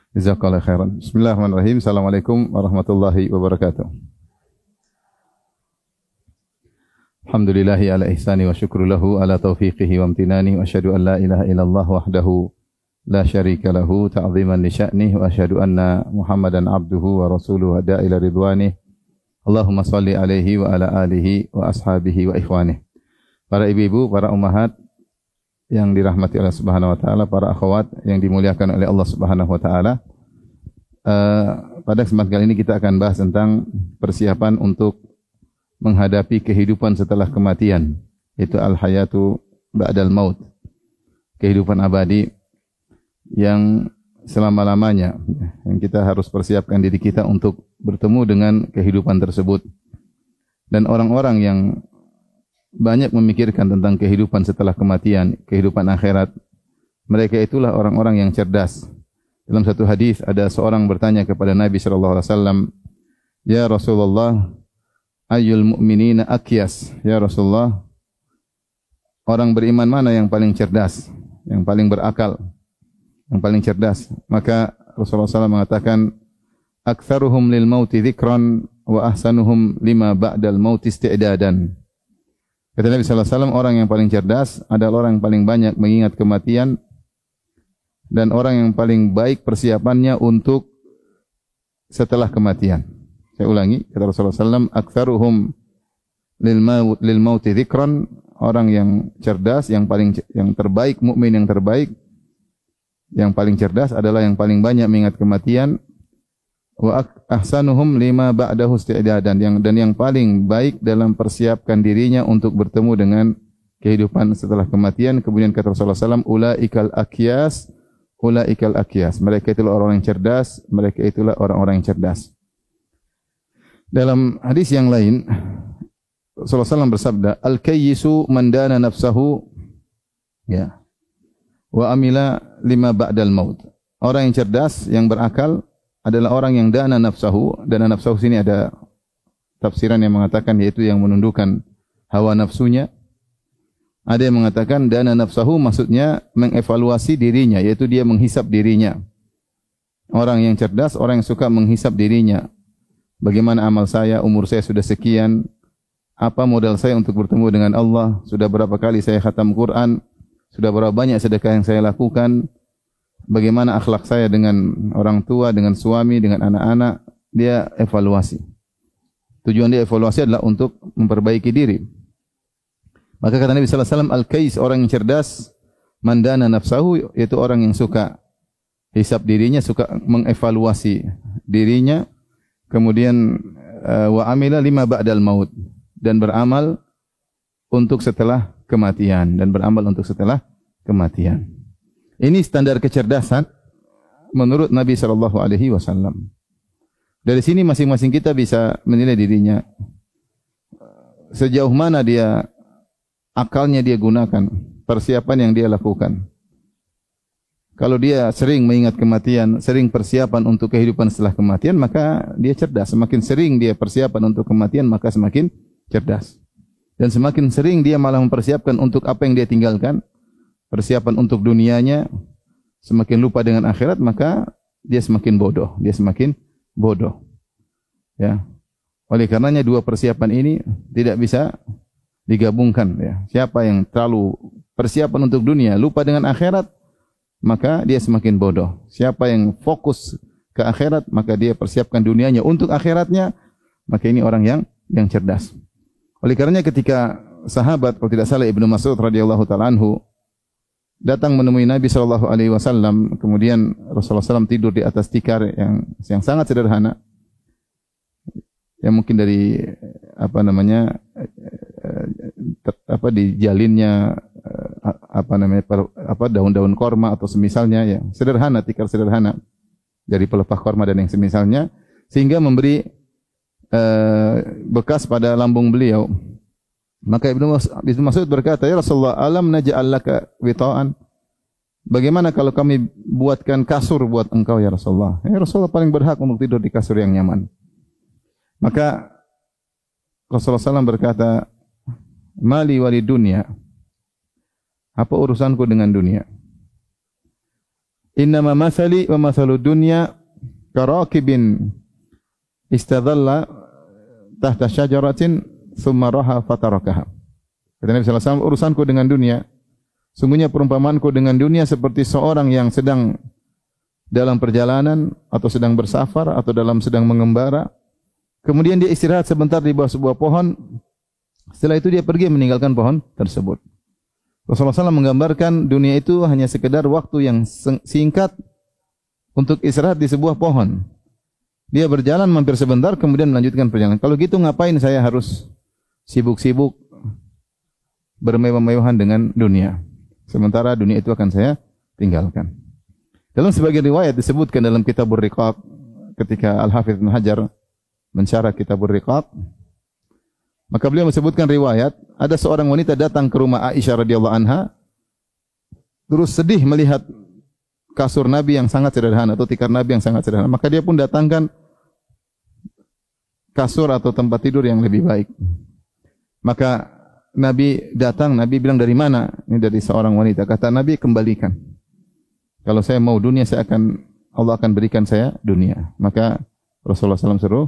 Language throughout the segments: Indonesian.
Jazakallahu khairan. Bismillahirrahmanirrahim. Assalamualaikum warahmatullahi wabarakatuh. Alhamdulillahi ala ihsani wa syukru lahu ala taufiqihi wa amtinani wa asyhadu an la ilaha illallah wahdahu la syarika lahu ta'ziman li sya'nih wa asyhadu anna Muhammadan abduhu wa rasuluhu hada ila ridwanih. Allahumma salli alaihi wa ala alihi wa ashabihi wa ikhwanih. Para ibu-ibu, para ummahat yang dirahmati Allah Subhanahu wa taala, para akhwat yang dimuliakan oleh Allah Subhanahu wa taala. Pada kesempatan kali ini kita akan bahas tentang persiapan untuk menghadapi kehidupan setelah kematian, yaitu al-hayatu ba'dal maut. Kehidupan abadi yang selama-lamanya, yang kita harus persiapkan diri kita untuk bertemu dengan kehidupan tersebut. Dan orang-orang yang banyak memikirkan tentang kehidupan setelah kematian, kehidupan akhirat, mereka itulah orang-orang yang cerdas. Dalam satu hadis ada seorang bertanya kepada Nabi sallallahu alaihi wasallam, "Ya Rasulullah, ayyul mu'minina akyas?" Ya Rasulullah, orang beriman mana yang paling cerdas, yang paling berakal, yang paling cerdas? Maka Rasulullah SAW mengatakan, "Aktsaruhum lil mauti dzikran wa ahsanuhum lima ba'dal mauti isti'dadan." Kata Nabi sallallahu alaihi wasallam, orang yang paling cerdas adalah orang yang paling banyak mengingat kematian dan orang yang paling baik persiapannya untuk setelah kematian. Saya ulangi, kata Rasulullah SAW, aktsaruhum lil mauti dzikran, orang yang cerdas, yang terbaik, mukmin yang terbaik, yang paling cerdas adalah yang paling banyak mengingat kematian. Wa ahsanuhum lima ba'dahu isti'dadan, dan yang paling baik dalam persiapkan dirinya untuk bertemu dengan kehidupan setelah kematian. Kemudian kata Rasulullah SAW, ulaikal akyas, ulaikal akyas. Mereka itulah orang yang cerdas, mereka itulah orang-orang yang cerdas. Dalam hadis yang lain, Rasulullah SAW bersabda, al-kayyisu man dana nafsahu, ya, wa amila lima ba'dal maut. Orang yang cerdas, yang berakal adalah orang yang dana nafsahu. Dana nafsahu sini ada tafsiran yang mengatakan yaitu yang menundukkan hawa nafsunya. Ada yang mengatakan dana nafsahu maksudnya mengevaluasi dirinya, yaitu dia menghisap dirinya. Orang yang cerdas, orang yang suka menghisap dirinya. Bagaimana amal saya, umur saya sudah sekian, apa modal saya untuk bertemu dengan Allah, sudah berapa kali saya khatam Quran, sudah berapa banyak sedekah yang saya lakukan, bagaimana akhlak saya dengan orang tua, dengan suami, dengan anak-anak. Dia evaluasi. Tujuan dia evaluasi adalah untuk memperbaiki diri. Maka kata Nabi sallallahu alaihi wasallam, al-kais, orang yang cerdas, mandana nafsahu, yaitu orang yang suka hisab dirinya, suka mengevaluasi dirinya, kemudian wa amila lima ba'dal maut, dan beramal untuk setelah kematian, Ini standar kecerdasan menurut Nabi sallallahu alaihi wasallam. Dari sini masing-masing kita bisa menilai dirinya. Sejauh mana dia akalnya dia gunakan, persiapan yang dia lakukan. Kalau dia sering mengingat kematian, sering persiapan untuk kehidupan setelah kematian, maka dia cerdas. Semakin sering dia persiapan untuk kematian, maka semakin cerdas. Dan semakin sering dia malah mempersiapkan untuk apa yang dia tinggalkan, persiapan untuk dunianya, semakin lupa dengan akhirat, maka dia semakin bodoh. Ya. Oleh karenanya dua persiapan ini tidak bisa digabungkan, ya. Siapa yang terlalu persiapan untuk dunia, lupa dengan akhirat, maka dia semakin bodoh. Siapa yang fokus ke akhirat, maka dia persiapkan dunianya untuk akhiratnya, maka ini orang yang cerdas. Oleh karenanya ketika sahabat, kalau tidak salah Ibnu Mas'ud radhiyallahu taala anhu datang menemui Nabi sallallahu alaihi wasallam, kemudian Rasulullah SAW tidur di atas tikar yang sangat sederhana, yang mungkin dari dijalinnya daun-daun korma atau semisalnya, ya sederhana, tikar sederhana dari pelepah korma dan yang semisalnya, sehingga memberi bekas pada lambung beliau. Maka Ibnu Mas'ud berkata, "Ya Rasulullah, alam naj'al laka wita'an?" Bagaimana kalau kami buatkan kasur buat engkau ya Rasulullah? Ya Rasulullah paling berhak untuk tidur di kasur yang nyaman. Maka Rasulullah SAW berkata, "Mali wali dunia." Apa urusanku dengan dunia? Innama mathali wa mathalu dunya karakibin istadalla tahta syajaratin thumma raha fatarakaha. Kata Nabi sallallahu alaihi wasallam, urusanku dengan dunia, sungguhnya perumpamaanku dengan dunia seperti seorang yang sedang dalam perjalanan atau sedang bersafar atau sedang mengembara. Kemudian dia istirahat sebentar di bawah sebuah pohon. Setelah itu dia pergi meninggalkan pohon tersebut. Rasulullah SAW menggambarkan dunia itu hanya sekedar waktu yang singkat untuk istirahat di sebuah pohon. Dia berjalan mampir sebentar kemudian melanjutkan perjalanan. Kalau gitu ngapain saya harus sibuk-sibuk bermewah-mewahan dengan dunia? Sementara dunia itu akan saya tinggalkan. Dalam sebagian riwayat disebutkan dalam Kitabur Riqaq ketika Al-Hafidz Ibnu Hajar mensyarah Kitabur Riqaq, maka beliau menyebutkan riwayat ada seorang wanita datang ke rumah Aisyah radhiyallahu anha terus sedih melihat kasur Nabi yang sangat sederhana atau tikar Nabi yang sangat sederhana. Maka dia pun datangkan kasur atau tempat tidur yang lebih baik. Maka Nabi datang, Nabi bilang, dari mana? Ini dari seorang wanita. Kata Nabi, kembalikan. Kalau saya mau dunia, Allah akan berikan saya dunia. Maka Rasulullah SAW suruh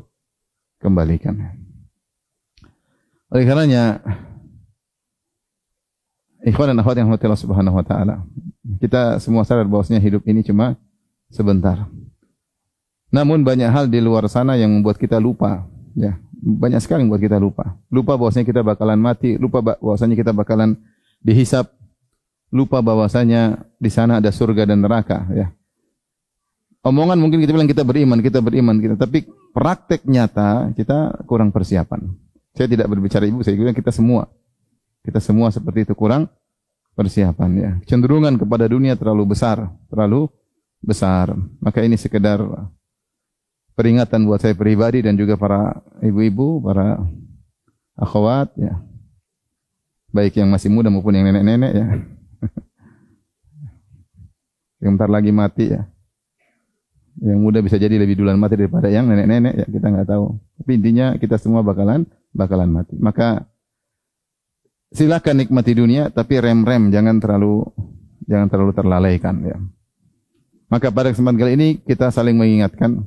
kembalikan. Oleh karenanya, ikhwan dan akhwat yang dirahmati Allah Subhanahu wa taala, kita semua sadar bahwasanya hidup ini cuma sebentar. Namun banyak hal di luar sana yang membuat kita lupa, ya. Banyak sekali yang membuat kita lupa. Lupa bahwasanya kita bakalan mati, lupa bahwasanya kita bakalan dihisab, lupa bahwasanya di sana ada surga dan neraka, ya. Omongan mungkin kita bilang kita beriman, tapi praktek nyata kita kurang persiapan. Saya tidak berbicara ibu, saya bilang kita semua seperti itu, kurang persiapan, ya. Cenderungan kepada dunia terlalu besar. Maka ini sekedar peringatan buat saya pribadi dan juga para ibu-ibu, para akhwat, ya. Baik yang masih muda maupun yang nenek-nenek, ya. Yang bentar lagi mati, ya. Yang muda bisa jadi lebih duluan mati daripada yang nenek-nenek, ya, kita enggak tahu. Tapi intinya kita semua bakalan mati. Maka silakan nikmati dunia, tapi rem-rem, jangan terlalu terlalaikan, ya. Maka pada kesempatan kali ini kita saling mengingatkan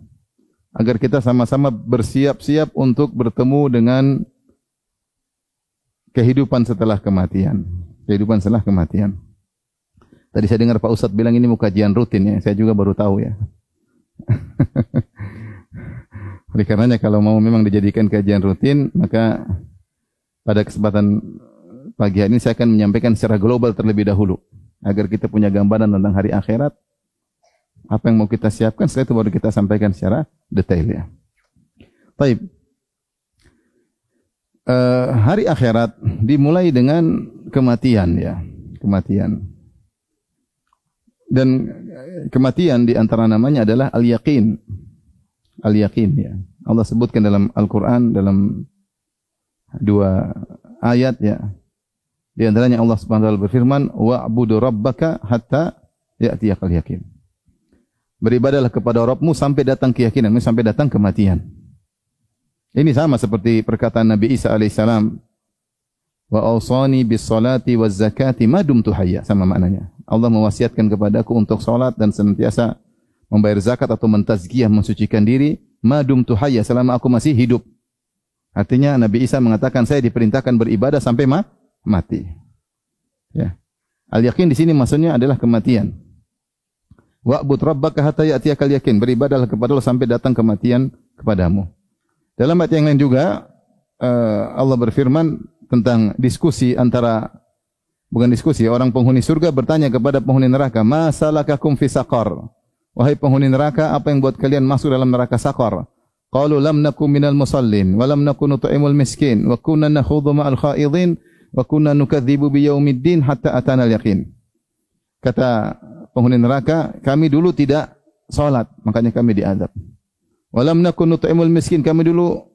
agar kita sama-sama bersiap-siap untuk bertemu dengan kehidupan setelah kematian. Tadi saya dengar Pak Ustadz bilang ini mau kajian rutin, ya. Saya juga baru tahu, ya. Oleh karenanya kalau mau memang dijadikan kajian rutin, maka pada kesempatan pagi hari ini saya akan menyampaikan secara global terlebih dahulu agar kita punya gambaran tentang hari akhirat, apa yang mau kita siapkan, setelah itu baru kita sampaikan secara detail, ya. Baik. Hari akhirat dimulai dengan kematian, ya. Dan kematian di antara namanya adalah al-yaqin. Al-yaqin, ya. Allah sebutkan dalam Al-Quran dalam 2 ayat, ya. Di antaranya Allah Subhanahu wa taala berfirman, "Wa'budu rabbaka hatta ya'tiyakal yaqin." Beribadahlah kepada Rabbmu sampai datang keyakinan, sampai datang kematian. Ini sama seperti perkataan Nabi Isa alaihissalam, "Wa awsani bis salati waz zakati ma dumtu hayya." Sama maknanya. Allah mewasiatkan kepadaku untuk salat dan senantiasa membayar zakat atau mentazkiyah, mensucikan diri, ma dumtu hayya, selama aku masih hidup. Artinya Nabi Isa mengatakan saya diperintahkan beribadah sampai mati. Ya. Al-yaqin di sini maksudnya adalah kematian. Wa'bud rabbaka hatta ya'tiyakal yaqin. Beribadahlah kepada Allah sampai datang kematian kepadamu. Dalam ayat yang lain juga Allah berfirman tentang orang penghuni surga bertanya kepada penghuni neraka, "Ma salakakum fi saqar?" Wahai penghuni neraka, apa yang buat kalian masuk dalam neraka Saqar? Qalu lam nakum minal musallin wa lam nakun nut'imul miskin wa kunna nakhudhu ma'al khaidin wa kunna nukadzibu biyaumiddin hatta atana al-yaqin. Kata penghuni neraka, kami dulu tidak salat, makanya kami diazab. Wa lam nakun nut'imul miskin, kami dulu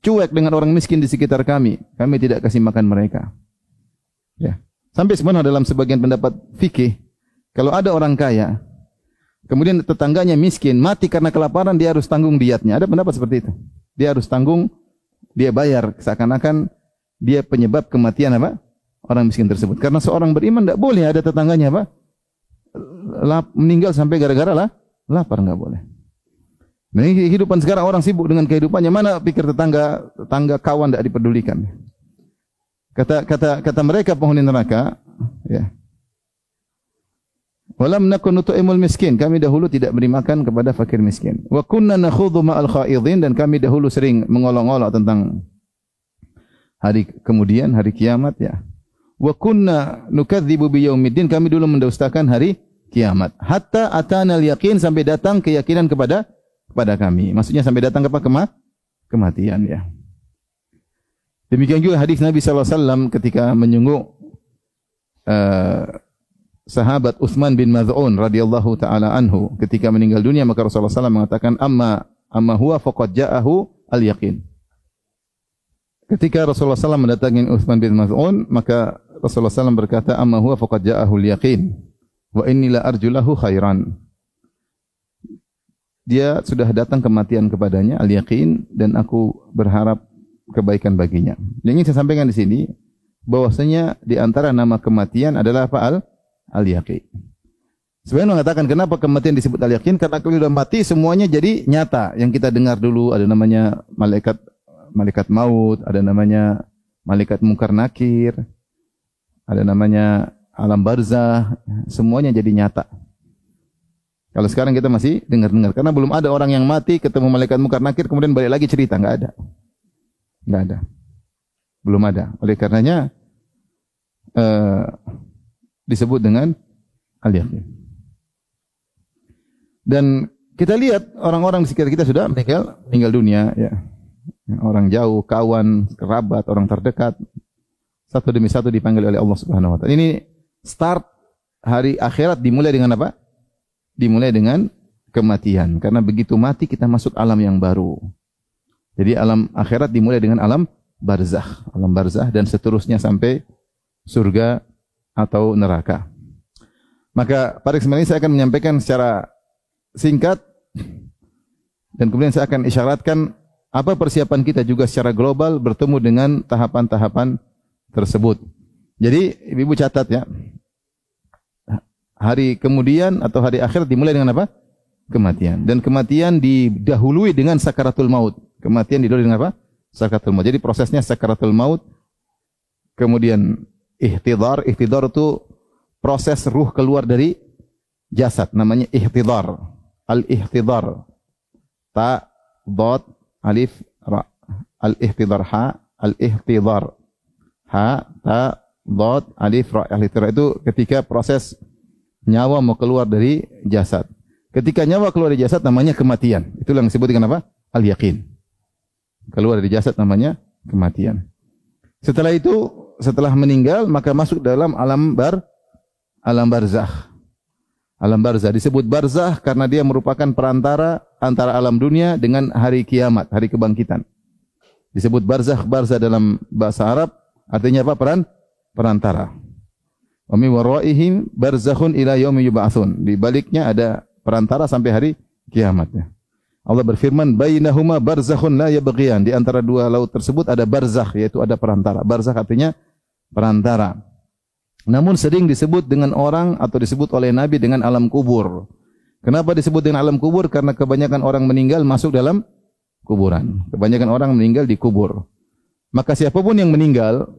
cuek dengan orang miskin di sekitar kami. Kami tidak kasih makan mereka. Ya. Sampai sebenarnya dalam sebagian pendapat fikih, kalau ada orang kaya, kemudian tetangganya miskin, mati karena kelaparan, dia harus tanggung diatnya. Ada pendapat seperti itu. Dia harus tanggung, dia bayar, seakan-akan dia penyebab kematian apa? Orang miskin tersebut. Karena seorang beriman tidak boleh ada tetangganya apa? meninggal sampai gara-gara lapar, enggak boleh. Nah, ini kehidupan sekarang orang sibuk dengan kehidupannya, mana pikir tetangga kawan tidak dipedulikan. Kata mereka penghuni neraka, ya. Walam nakun nut'imul miskin, kami dahulu tidak beri makan kepada fakir miskin. Wa kunna nakhudhu ma'al khaidin, dan kami dahulu sering mengolok-olok tentang hari kemudian, hari kiamat, ya. Wa kunna nukadzibu biyaumiddin, kami dulu mendustakan hari kiamat. Hatta atana al-yaqin, sampai datang keyakinan kepada kami. Maksudnya sampai datang kematian, ya. Demikian juga hadis Nabi SAW ketika menyungguh sahabat Utsman bin Maz'un radhiyallahu taala anhu ketika meninggal dunia, maka Rasulullah SAW mengatakan amma huwa faqad ja'ahu al-yaqin. Ketika Rasulullah SAW mendatangi Utsman bin Maz'un, maka Rasulullah SAW berkata, amma huwa faqad ja'ahu al-yaqin wa inni la arju lahu khairan. Dia sudah datang kematian kepadanya, al-yaqin, dan aku berharap kebaikan baginya. Yang ingin saya sampaikan di sini bahwasanya di antara nama kematian adalah apa? Al-yaqin. Sebenarnya mengatakan kenapa kematian disebut al-yaqin? Karena kalau sudah mati semuanya jadi nyata. Yang kita dengar dulu ada namanya malaikat maut, ada namanya malaikat mungkar nakir, ada namanya alam barzah, semuanya jadi nyata. Kalau sekarang kita masih dengar-dengar, karena belum ada orang yang mati ketemu malaikat mungkar nakir kemudian balik lagi cerita, enggak ada. Belum ada. Oleh karenanya disebut dengan al-yaqin. Dan kita lihat orang-orang di sekitar kita sudah meninggal dunia, ya. Orang jauh, kawan, kerabat, orang terdekat, satu demi satu dipanggil oleh Allah Subhanahu wa taala. Ini start hari akhirat dimulai dengan apa? Dimulai dengan kematian. Karena begitu mati kita masuk alam yang baru. Jadi alam akhirat dimulai dengan alam barzakh dan seterusnya sampai surga atau neraka. Maka pada kesempatan ini saya akan menyampaikan secara singkat dan kemudian saya akan isyaratkan apa persiapan kita juga secara global bertemu dengan tahapan-tahapan tersebut. Jadi ibu catat, ya. Hari kemudian atau hari akhir dimulai dengan apa? Kematian. Dan kematian didahului dengan sakaratul maut. Kematian didahului dengan apa? Sakaratul maut. Jadi prosesnya sakaratul maut, kemudian ihtidhar itu proses ruh keluar dari jasad, namanya ihtidhar. Al-ihtidhar. Ta, dot, alif, ra. Al-ihtidhar ha, al-ihtidhar. Ha, ta, dot, alif, ra. Al-ihtidhar itu ketika proses nyawa mau keluar dari jasad. Ketika nyawa keluar dari jasad namanya kematian. Itulah yang disebut dengan apa? Al-yaqin. Keluar dari jasad namanya kematian. Setelah itu, setelah meninggal maka masuk dalam alam barzakh. Alam barzakh disebut barzakh karena dia merupakan perantara antara alam dunia dengan hari kiamat, hari kebangkitan. Disebut barzakh dalam bahasa Arab artinya apa? Perantara. Wa min waraihim barzakhun ila yaumi yub'atsun. Di baliknya ada perantara sampai hari kiamatnya. Allah berfirman, bainahuma barzakhun la yabghiyan. Di antara dua laut tersebut ada barzakh, yaitu ada perantara. Barzakh artinya perantara. Namun sering disebut dengan orang atau disebut oleh Nabi dengan alam kubur. Kenapa disebut dengan alam kubur? Karena kebanyakan orang meninggal masuk dalam kuburan. Kebanyakan orang meninggal dikubur. Maka siapapun yang meninggal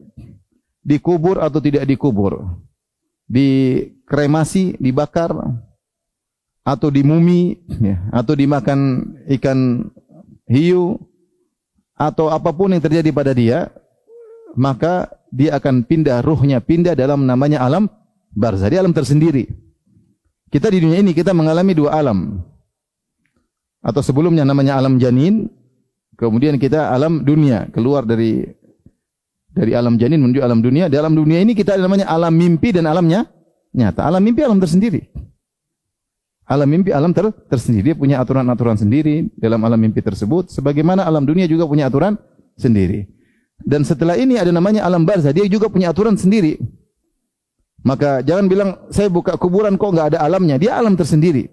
dikubur atau tidak dikubur, dikremasi, dibakar, atau dimumi, ya, atau dimakan ikan hiu, atau apapun yang terjadi pada dia, maka dia akan ruhnya pindah dalam namanya alam barzakh, alam tersendiri. Kita di dunia ini kita mengalami dua alam. Atau sebelumnya namanya alam janin, kemudian kita alam dunia, keluar dari alam janin menuju alam dunia. Di alam dunia ini kita ada namanya alam mimpi dan alamnya nyata. Alam mimpi alam tersendiri. Alam mimpi alam tersendiri. Dia punya aturan-aturan sendiri dalam alam mimpi tersebut. Sebagaimana alam dunia juga punya aturan sendiri. Dan setelah ini ada namanya alam barzakh. Dia juga punya aturan sendiri. Maka jangan bilang saya buka kuburan kok enggak ada alamnya. Dia alam tersendiri.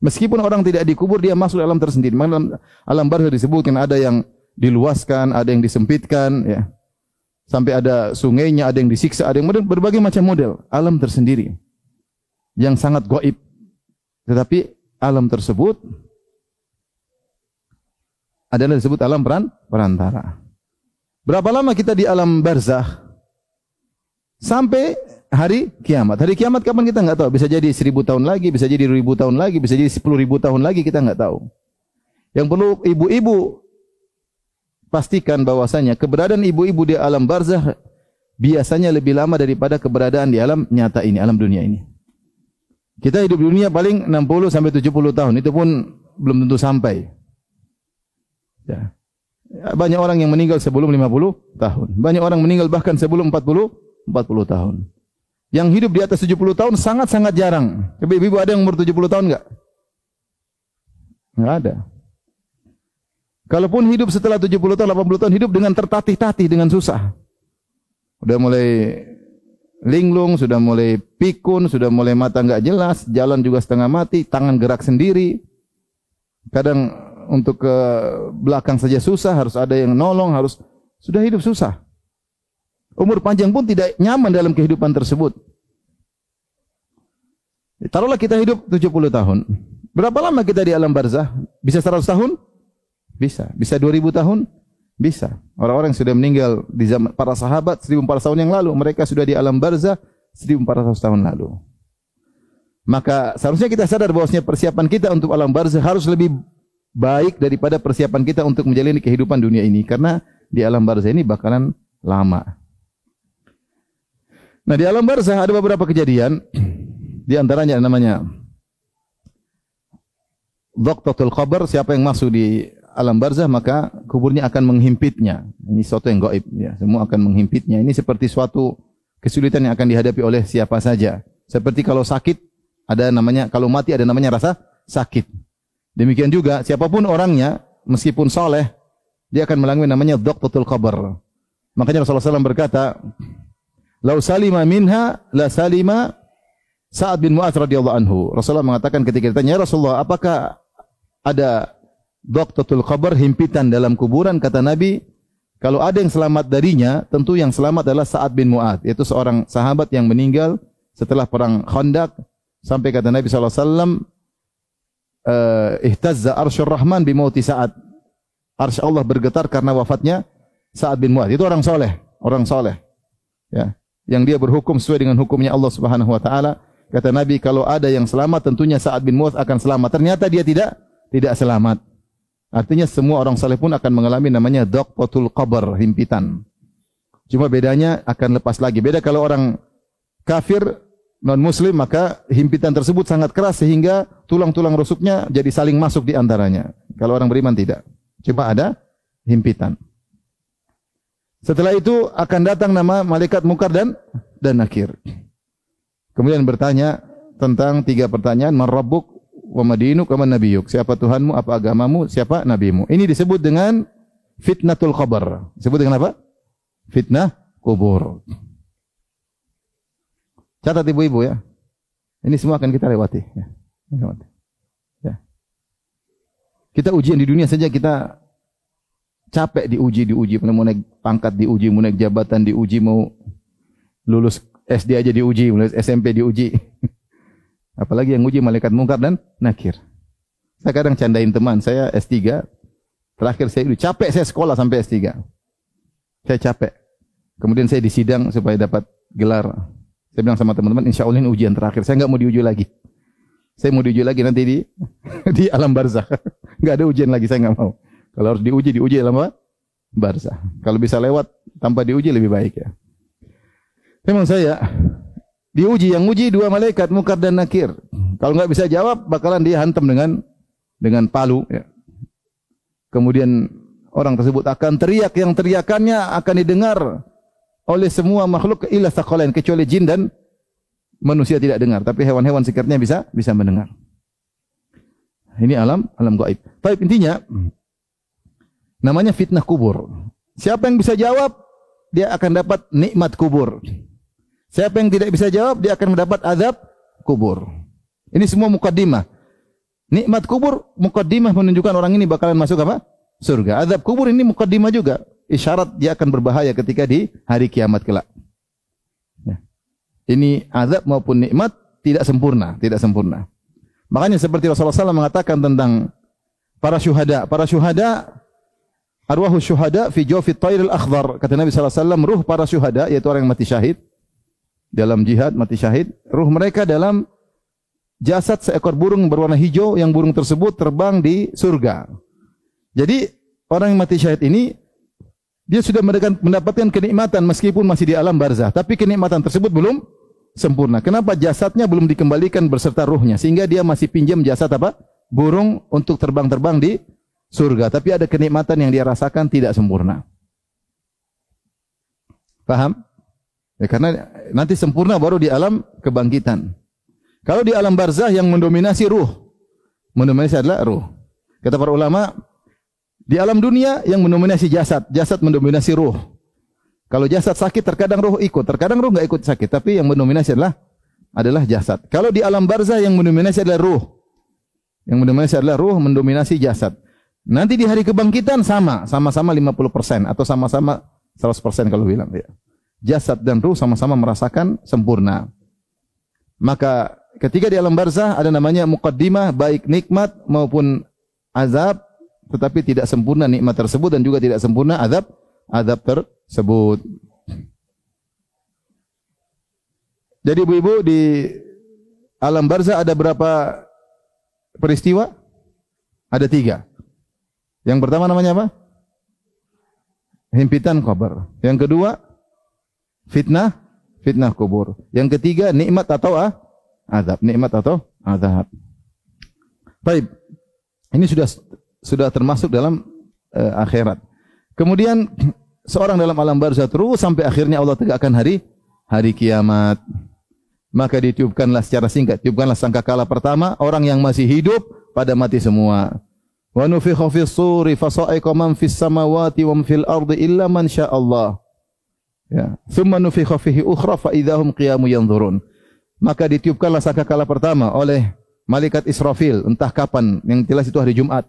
Meskipun orang tidak dikubur dia masuk alam tersendiri. Maka alam barzakh disebutkan ada yang diluaskan, ada yang disempitkan, ya. Sampai ada sungainya, ada yang disiksa, ada yang berbagai macam model. Alam tersendiri yang sangat gaib. Tetapi alam tersebut adalah disebut alam perantara. Berapa lama kita di alam barzakh? Sampai hari kiamat. Hari kiamat kapan kita nggak tahu. Bisa jadi 1000 tahun lagi, bisa jadi 1000 tahun lagi, bisa jadi 10.000 tahun lagi, kita nggak tahu. Yang perlu ibu-ibu pastikan bahwasanya keberadaan ibu-ibu di alam barzakh biasanya lebih lama daripada keberadaan di alam nyata ini, alam dunia ini. Kita hidup di dunia paling 60 sampai 70 tahun, itu pun belum tentu sampai. Ya. Banyak orang yang meninggal sebelum 50 tahun. Banyak orang meninggal bahkan sebelum 40 tahun. Yang hidup di atas 70 tahun sangat-sangat jarang. Ibu-ibu ada yang umur 70 tahun enggak? Enggak ada. Kalaupun hidup setelah 70 tahun, 80 tahun, hidup dengan tertatih-tatih, dengan susah. Sudah mulai linglung, sudah mulai pikun, sudah mulai mata enggak jelas, jalan juga setengah mati, tangan gerak sendiri. Kadang untuk ke belakang saja susah, harus ada yang nolong, sudah hidup susah. Umur panjang pun tidak nyaman dalam kehidupan tersebut. Taruhlah kita hidup 70 tahun. Berapa lama kita di alam barzakh? Bisa 100 tahun? Bisa. Bisa 2000 tahun? Bisa. Orang-orang yang sudah meninggal di zaman para sahabat 1400 tahun yang lalu, mereka sudah di alam barzakh 1400 tahun lalu. Maka seharusnya kita sadar bahwasanya persiapan kita untuk alam barzakh harus lebih baik daripada persiapan kita untuk menjalani kehidupan dunia ini, karena di alam barzakh ini bakalan lama. Nah, di alam barzakh ada beberapa kejadian, di antaranya namanya Dhaqtatul Qabr. Siapa yang masuk di alam barzakh maka kuburnya akan menghimpitnya. Ini sesuatu yang gaib, ya, semua akan menghimpitnya. Ini seperti suatu kesulitan yang akan dihadapi oleh siapa saja. Seperti kalau sakit ada namanya, kalau mati ada namanya rasa sakit. Demikian juga siapapun orangnya, meskipun soleh, dia akan mengalami namanya Dhaqtatul Qabr. Makanya Rasulullah SAW berkata, "Lau salima minha la salima Sa'ad bin Mu'adz radhiyallahu anhu." Rasulullah mengatakan ketika ditanya, "Ya Rasulullah, apakah ada Dhaqtatul Qabr, himpitan dalam kuburan?" Kata Nabi, kalau ada yang selamat darinya, tentu yang selamat adalah Sa'ad bin Mu'adz, yaitu seorang sahabat yang meninggal setelah perang Khandaq. Sampai kata Nabi SAW, ihtazza arsyur rahman bimauti Sa'ad. Arsy Allah bergetar karena wafatnya Sa'ad bin Mu'adz. Itu orang soleh, ya, yang dia berhukum sesuai dengan hukumnya Allah Subhanahu wa taala. Kata Nabi, kalau ada yang selamat tentunya Sa'ad bin Mu'adz akan selamat. Ternyata dia tidak selamat. Artinya semua orang saleh pun akan mengalami namanya Dhaqtatul Qabr, himpitan. Cuma bedanya akan lepas lagi. Beda kalau orang kafir, non muslim, maka himpitan tersebut sangat keras sehingga tulang-tulang rusuknya jadi saling masuk di antaranya. Kalau orang beriman tidak. Cuma ada himpitan. Setelah itu akan datang nama malaikat Munkar dan Nakir. Kemudian bertanya tentang 3 pertanyaan, man rabbuk wa madinuk wa man nabiyuk. Siapa Tuhanmu, apa agamamu, siapa nabimu. Ini disebut dengan fitnatul qabr. Disebut dengan apa? Fitnah kubur. Catat ibu-ibu ya. Ini semua akan kita lewati. Ya. Kita ujian di dunia saja kita capek diuji, mau naik pangkat diuji, mau naik jabatan diuji, mau lulus SD aja diuji, lulus SMP diuji. Apalagi yang uji malaikat Munkar dan Nakir. Saya kadang candain teman, saya S3, terakhir saya capek saya sekolah sampai S3. Saya capek. Kemudian saya disidang supaya dapat gelar. Saya bilang sama teman-teman, insya Allah ini ujian terakhir. Saya enggak mau diuji lagi. Saya mau diuji lagi nanti di alam barzakh. Enggak ada ujian lagi, saya enggak mau. Kalau harus diuji alam barzakh. Kalau bisa lewat tanpa diuji lebih baik ya. Memang saya diuji, yang uji 2 malaikat Munkar dan Nakir. Kalau enggak bisa jawab, bakalan dia hantam dengan palu ya. Kemudian orang tersebut akan teriak, yang teriakannya akan didengar oleh semua makhluk illa tsaqalain, kecuali jin dan manusia tidak dengar, tapi hewan-hewan sekitarnya bisa mendengar. Ini alam gaib. Tapi intinya namanya fitnah kubur. Siapa yang bisa jawab, dia akan dapat nikmat kubur. Siapa yang tidak bisa jawab, dia akan mendapat azab kubur. Ini semua mukaddimah. Nikmat kubur mukaddimah menunjukkan orang ini bakalan masuk apa? Surga. Azab kubur ini mukaddimah juga. Isyarat dia akan berbahaya ketika di hari kiamat kelak. Ya. Ini azab maupun nikmat tidak sempurna. Makanya seperti Rasulullah SAW mengatakan tentang para syuhada. Para syuhada, arwahus syuhada fi jawfit tairil akhdar. Kata Nabi SAW, ruh para syuhada, yaitu orang yang mati syahid, dalam jihad, mati syahid, ruh mereka dalam jasad seekor burung berwarna hijau yang burung tersebut terbang di surga. Jadi orang yang mati syahid ini dia sudah mendapatkan kenikmatan meskipun masih di alam barzah, tapi kenikmatan tersebut belum sempurna. Kenapa? Jasadnya belum dikembalikan berserta ruhnya, sehingga dia masih pinjam jasad apa? Burung untuk terbang-terbang di surga, tapi ada kenikmatan yang dia rasakan tidak sempurna. Paham? Ya, karena nanti sempurna baru di alam kebangkitan. Kalau di alam barzah yang mendominasi ruh, mendominasi adalah ruh. Kata para ulama, di alam dunia yang mendominasi jasad, jasad mendominasi ruh. Kalau jasad sakit terkadang ruh ikut, terkadang ruh enggak ikut sakit, tapi yang mendominasi adalah jasad. Kalau di alam barzah yang mendominasi adalah ruh. Yang mendominasi adalah ruh, mendominasi jasad. Nanti di hari kebangkitan sama-sama 50% atau sama-sama 100% kalau bilang ya. Jasad dan ruh sama-sama merasakan sempurna. Maka ketika di alam barzah ada namanya muqaddimah, baik nikmat maupun azab, tetapi tidak sempurna nikmat tersebut dan juga tidak sempurna azab tersebut. Jadi ibu-ibu, di alam barzah ada berapa peristiwa? Ada 3. Yang pertama namanya apa? Himpitan kubur. Yang kedua, fitnah kubur. Yang ketiga, nikmat atau azab. Nikmat atau azab. Baik. Ini sudah termasuk dalam akhirat. Kemudian seorang dalam alam barzah terus sampai akhirnya Allah tegakkan hari kiamat. Maka ditiupkanlah secara singkat, tiupkanlah sangkakala pertama, orang yang masih hidup pada mati semua. Wa nufikha fis suri fasa'iqa man fis samawati wa man fil ardi illa man syaa Allah. Ya, thumma nufikha fihi ukhra fa idahum qiyamun yanzurun. Maka ditiupkanlah sangkakala pertama oleh malaikat Israfil, entah kapan, yang jelas itu hari Jumat.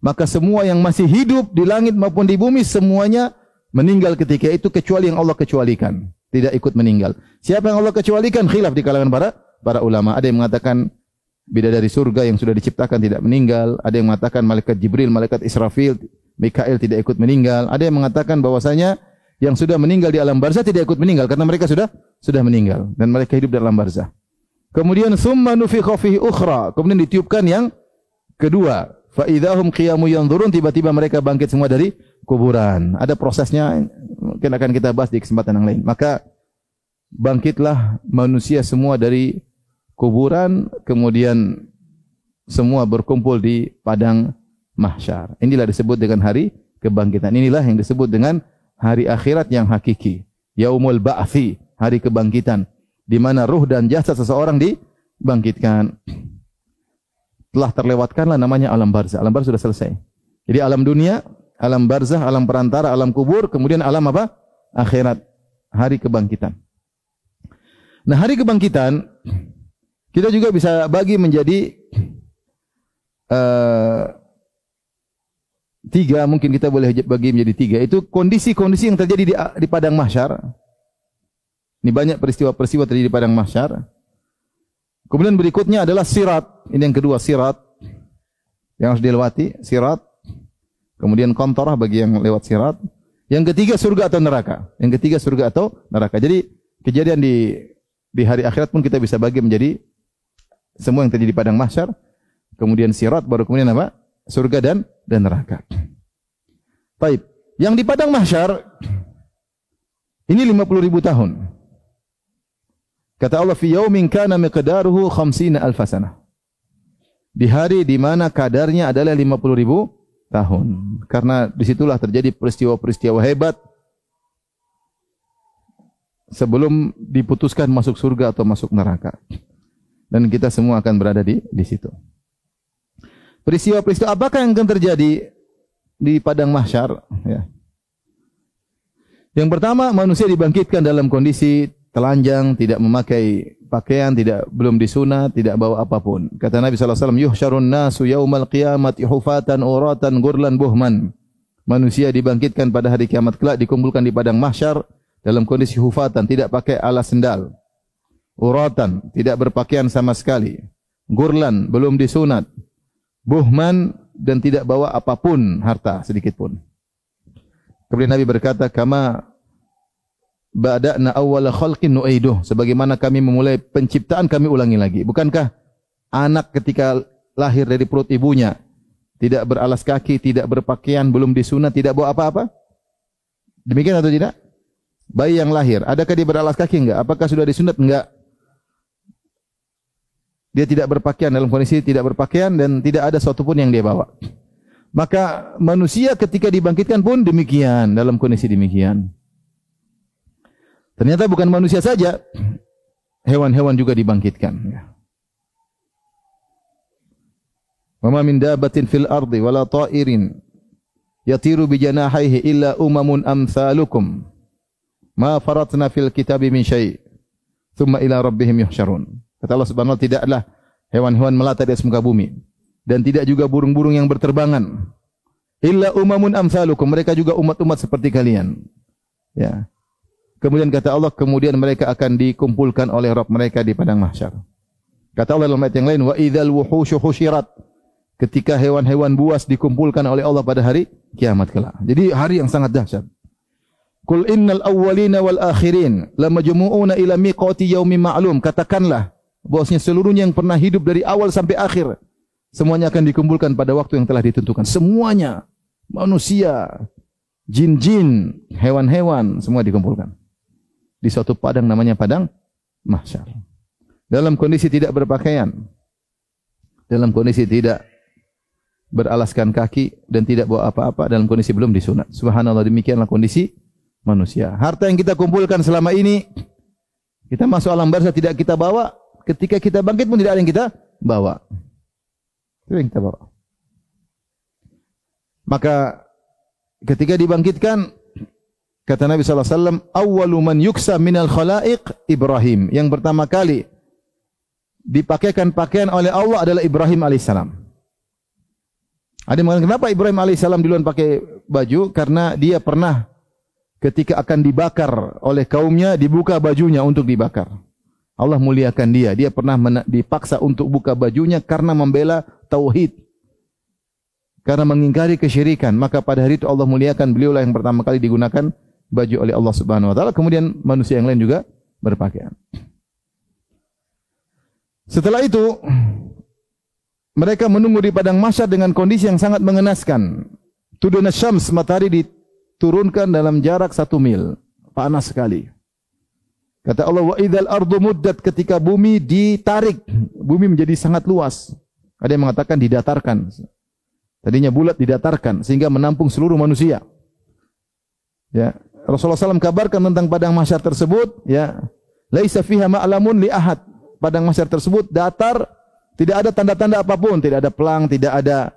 Maka semua yang masih hidup di langit maupun di bumi semuanya meninggal ketika itu kecuali yang Allah kecualikan, tidak ikut meninggal. Siapa yang Allah kecualikan? Khilaf di kalangan para ulama. Ada yang mengatakan bidadari surga yang sudah diciptakan tidak meninggal, ada yang mengatakan malaikat Jibril, malaikat Israfil, Mikail tidak ikut meninggal. Ada yang mengatakan bahwasanya yang sudah meninggal di alam barzah tidak ikut meninggal karena mereka sudah meninggal dan mereka hidup di alam barzah. Kemudian summa nufikha fihi ukhra, kemudian ditiupkan yang kedua, fa idzahum qiyamun yanzurun, tiba-tiba mereka bangkit semua dari kuburan. Ada prosesnya, mungkin akan kita bahas di kesempatan yang lain. Maka bangkitlah manusia semua dari kuburan, kemudian semua berkumpul di padang mahsyar. Inilah disebut dengan hari kebangkitan. Inilah yang disebut dengan hari akhirat yang hakiki. Yaumul ba'thi, hari kebangkitan, di mana ruh dan jasad seseorang dibangkitkan. Telah terlewatkanlah namanya alam barzah. Alam barzah sudah selesai. Jadi alam dunia, alam barzah, alam perantara, alam kubur, kemudian alam apa? Akhirat, hari kebangkitan. Nah, hari kebangkitan kita juga bisa bagi menjadi 3, mungkin kita boleh bagi menjadi 3. Itu kondisi-kondisi yang terjadi di padang mahsyar. Ini banyak peristiwa-peristiwa terjadi di padang mahsyar. Kemudian berikutnya adalah sirat. Ini yang kedua, sirat yang harus dilewati, sirat. Kemudian kontorah bagi yang lewat sirat. Yang ketiga surga atau neraka. Jadi kejadian di hari akhirat pun kita bisa bagi menjadi semua yang terjadi di padang mahsyar. Kemudian sirat, baru kemudian apa? Surga dan neraka. Baik. Yang di padang mahsyar ini 50.000 tahun. Kata Allah, fi yaumin kana miqdaruhu 50,000 sanah. Di hari di mana kadarnya adalah 50.000 tahun. Karena disitulah terjadi peristiwa-peristiwa hebat sebelum diputuskan masuk surga atau masuk neraka. Dan kita semua akan berada di situ. Peristiwa-peristiwa apakah yang akan terjadi di padang mahsyar? Ya. Yang pertama, manusia dibangkitkan dalam kondisi telanjang, tidak memakai pakaian, belum disunat, tidak bawa apapun. Kata Nabi SAW, yuhsyarun nasu yaumal qiyamati hufatan uratan gurlan buhman. Manusia dibangkitkan pada hari kiamat kelak, dikumpulkan di padang mahsyar dalam kondisi hufatan, tidak pakai alas sendal. Uratan, tidak berpakaian sama sekali. gurlan, belum disunat, buhman, dan tidak bawa apapun harta sedikit pun. Kemudian Nabi berkata, kama bada'na awwala khalqin nu'iduh, sebagaimana kami memulai penciptaan kami ulangi lagi. Bukankah anak ketika lahir dari perut ibunya tidak beralas kaki, tidak berpakaian, belum disunat, tidak bawa apa-apa? Demikian atau tidak? Bayi yang lahir, adakah dia beralas kaki enggak? Apakah sudah disunat? Enggak. Dia tidak berpakaian, dalam kondisi tidak berpakaian dan tidak ada sesuatu pun yang dia bawa. Maka manusia ketika dibangkitkan pun demikian, dalam kondisi demikian. Ternyata bukan manusia saja, hewan-hewan juga dibangkitkan. Wa ma min dabbatin fil ardi wala ta'irin yatiru bi janahihi illa umamun amsalukum ma faratna fil kitabi min syai' thumma ila rabbihim yuhsyarun. Kata Allah Subhanahu wa ta'ala, tidaklah hewan-hewan melata di atas muka bumi dan tidak juga burung-burung yang berterbangan. Illa umamun amsalukum, mereka juga umat-umat seperti kalian. Ya. Kemudian kata Allah, kemudian mereka akan dikumpulkan oleh Rabb mereka di padang mahsyar. Kata Allah dalam ayat yang lain, wa idzal wuhusyu husyirat, ketika hewan-hewan buas dikumpulkan oleh Allah pada hari kiamat kelak. Jadi hari yang sangat dahsyat. Qul innal awwalina wal akhirin lamajmu'una ila miqati yaumin ma'lum. Katakanlah bahwasanya seluruhnya yang pernah hidup dari awal sampai akhir semuanya akan dikumpulkan pada waktu yang telah ditentukan. Semuanya, manusia, jin-jin, hewan-hewan, semua dikumpulkan di suatu padang namanya padang mahsyar. Dalam kondisi tidak berpakaian, dalam kondisi tidak beralaskan kaki dan tidak bawa apa-apa, dalam kondisi belum disunat. Subhanallah, demikianlah kondisi manusia. Harta yang kita kumpulkan selama ini, kita masuk alam barzah tidak kita bawa. Ketika kita bangkit pun tidak ada yang kita bawa. Tidak yang kita bawa. Maka ketika dibangkitkan, kata Nabi SAW, awwalu man yuksa minal khalaiq Ibrahim. Yang pertama kali dipakaikan pakaian oleh Allah adalah Ibrahim alaihissalam. Ada yang mengatakan, kenapa Ibrahim alaihissalam duluan pakai baju? Karena dia pernah ketika akan dibakar oleh kaumnya, dibuka bajunya untuk dibakar. Allah muliakan dia. Dia pernah dipaksa untuk buka bajunya karena membela tauhid, karena mengingkari kesyirikan. Maka pada hari itu Allah muliakan beliaulah yang pertama kali digunakan baju oleh Allah Subhanahu wa taala. Kemudian manusia yang lain juga berpakaian. Setelah itu mereka menunggu di padang mahsyar dengan kondisi yang sangat mengenaskan. Tuduna syams, matahari diturunkan dalam jarak 1 mil. Panas sekali. Kata Allah, wa idzal ardu muddat, ketika bumi ditarik, bumi menjadi sangat luas. Ada yang mengatakan didatarkan. Tadinya bulat didatarkan sehingga menampung seluruh manusia. Ya, Rasulullah SAW kabarkan tentang padang mahsyar tersebut, ya, laisa fiha ma'lamun li ahad. Padang mahsyar tersebut datar, tidak ada tanda-tanda apapun, tidak ada pelang, tidak ada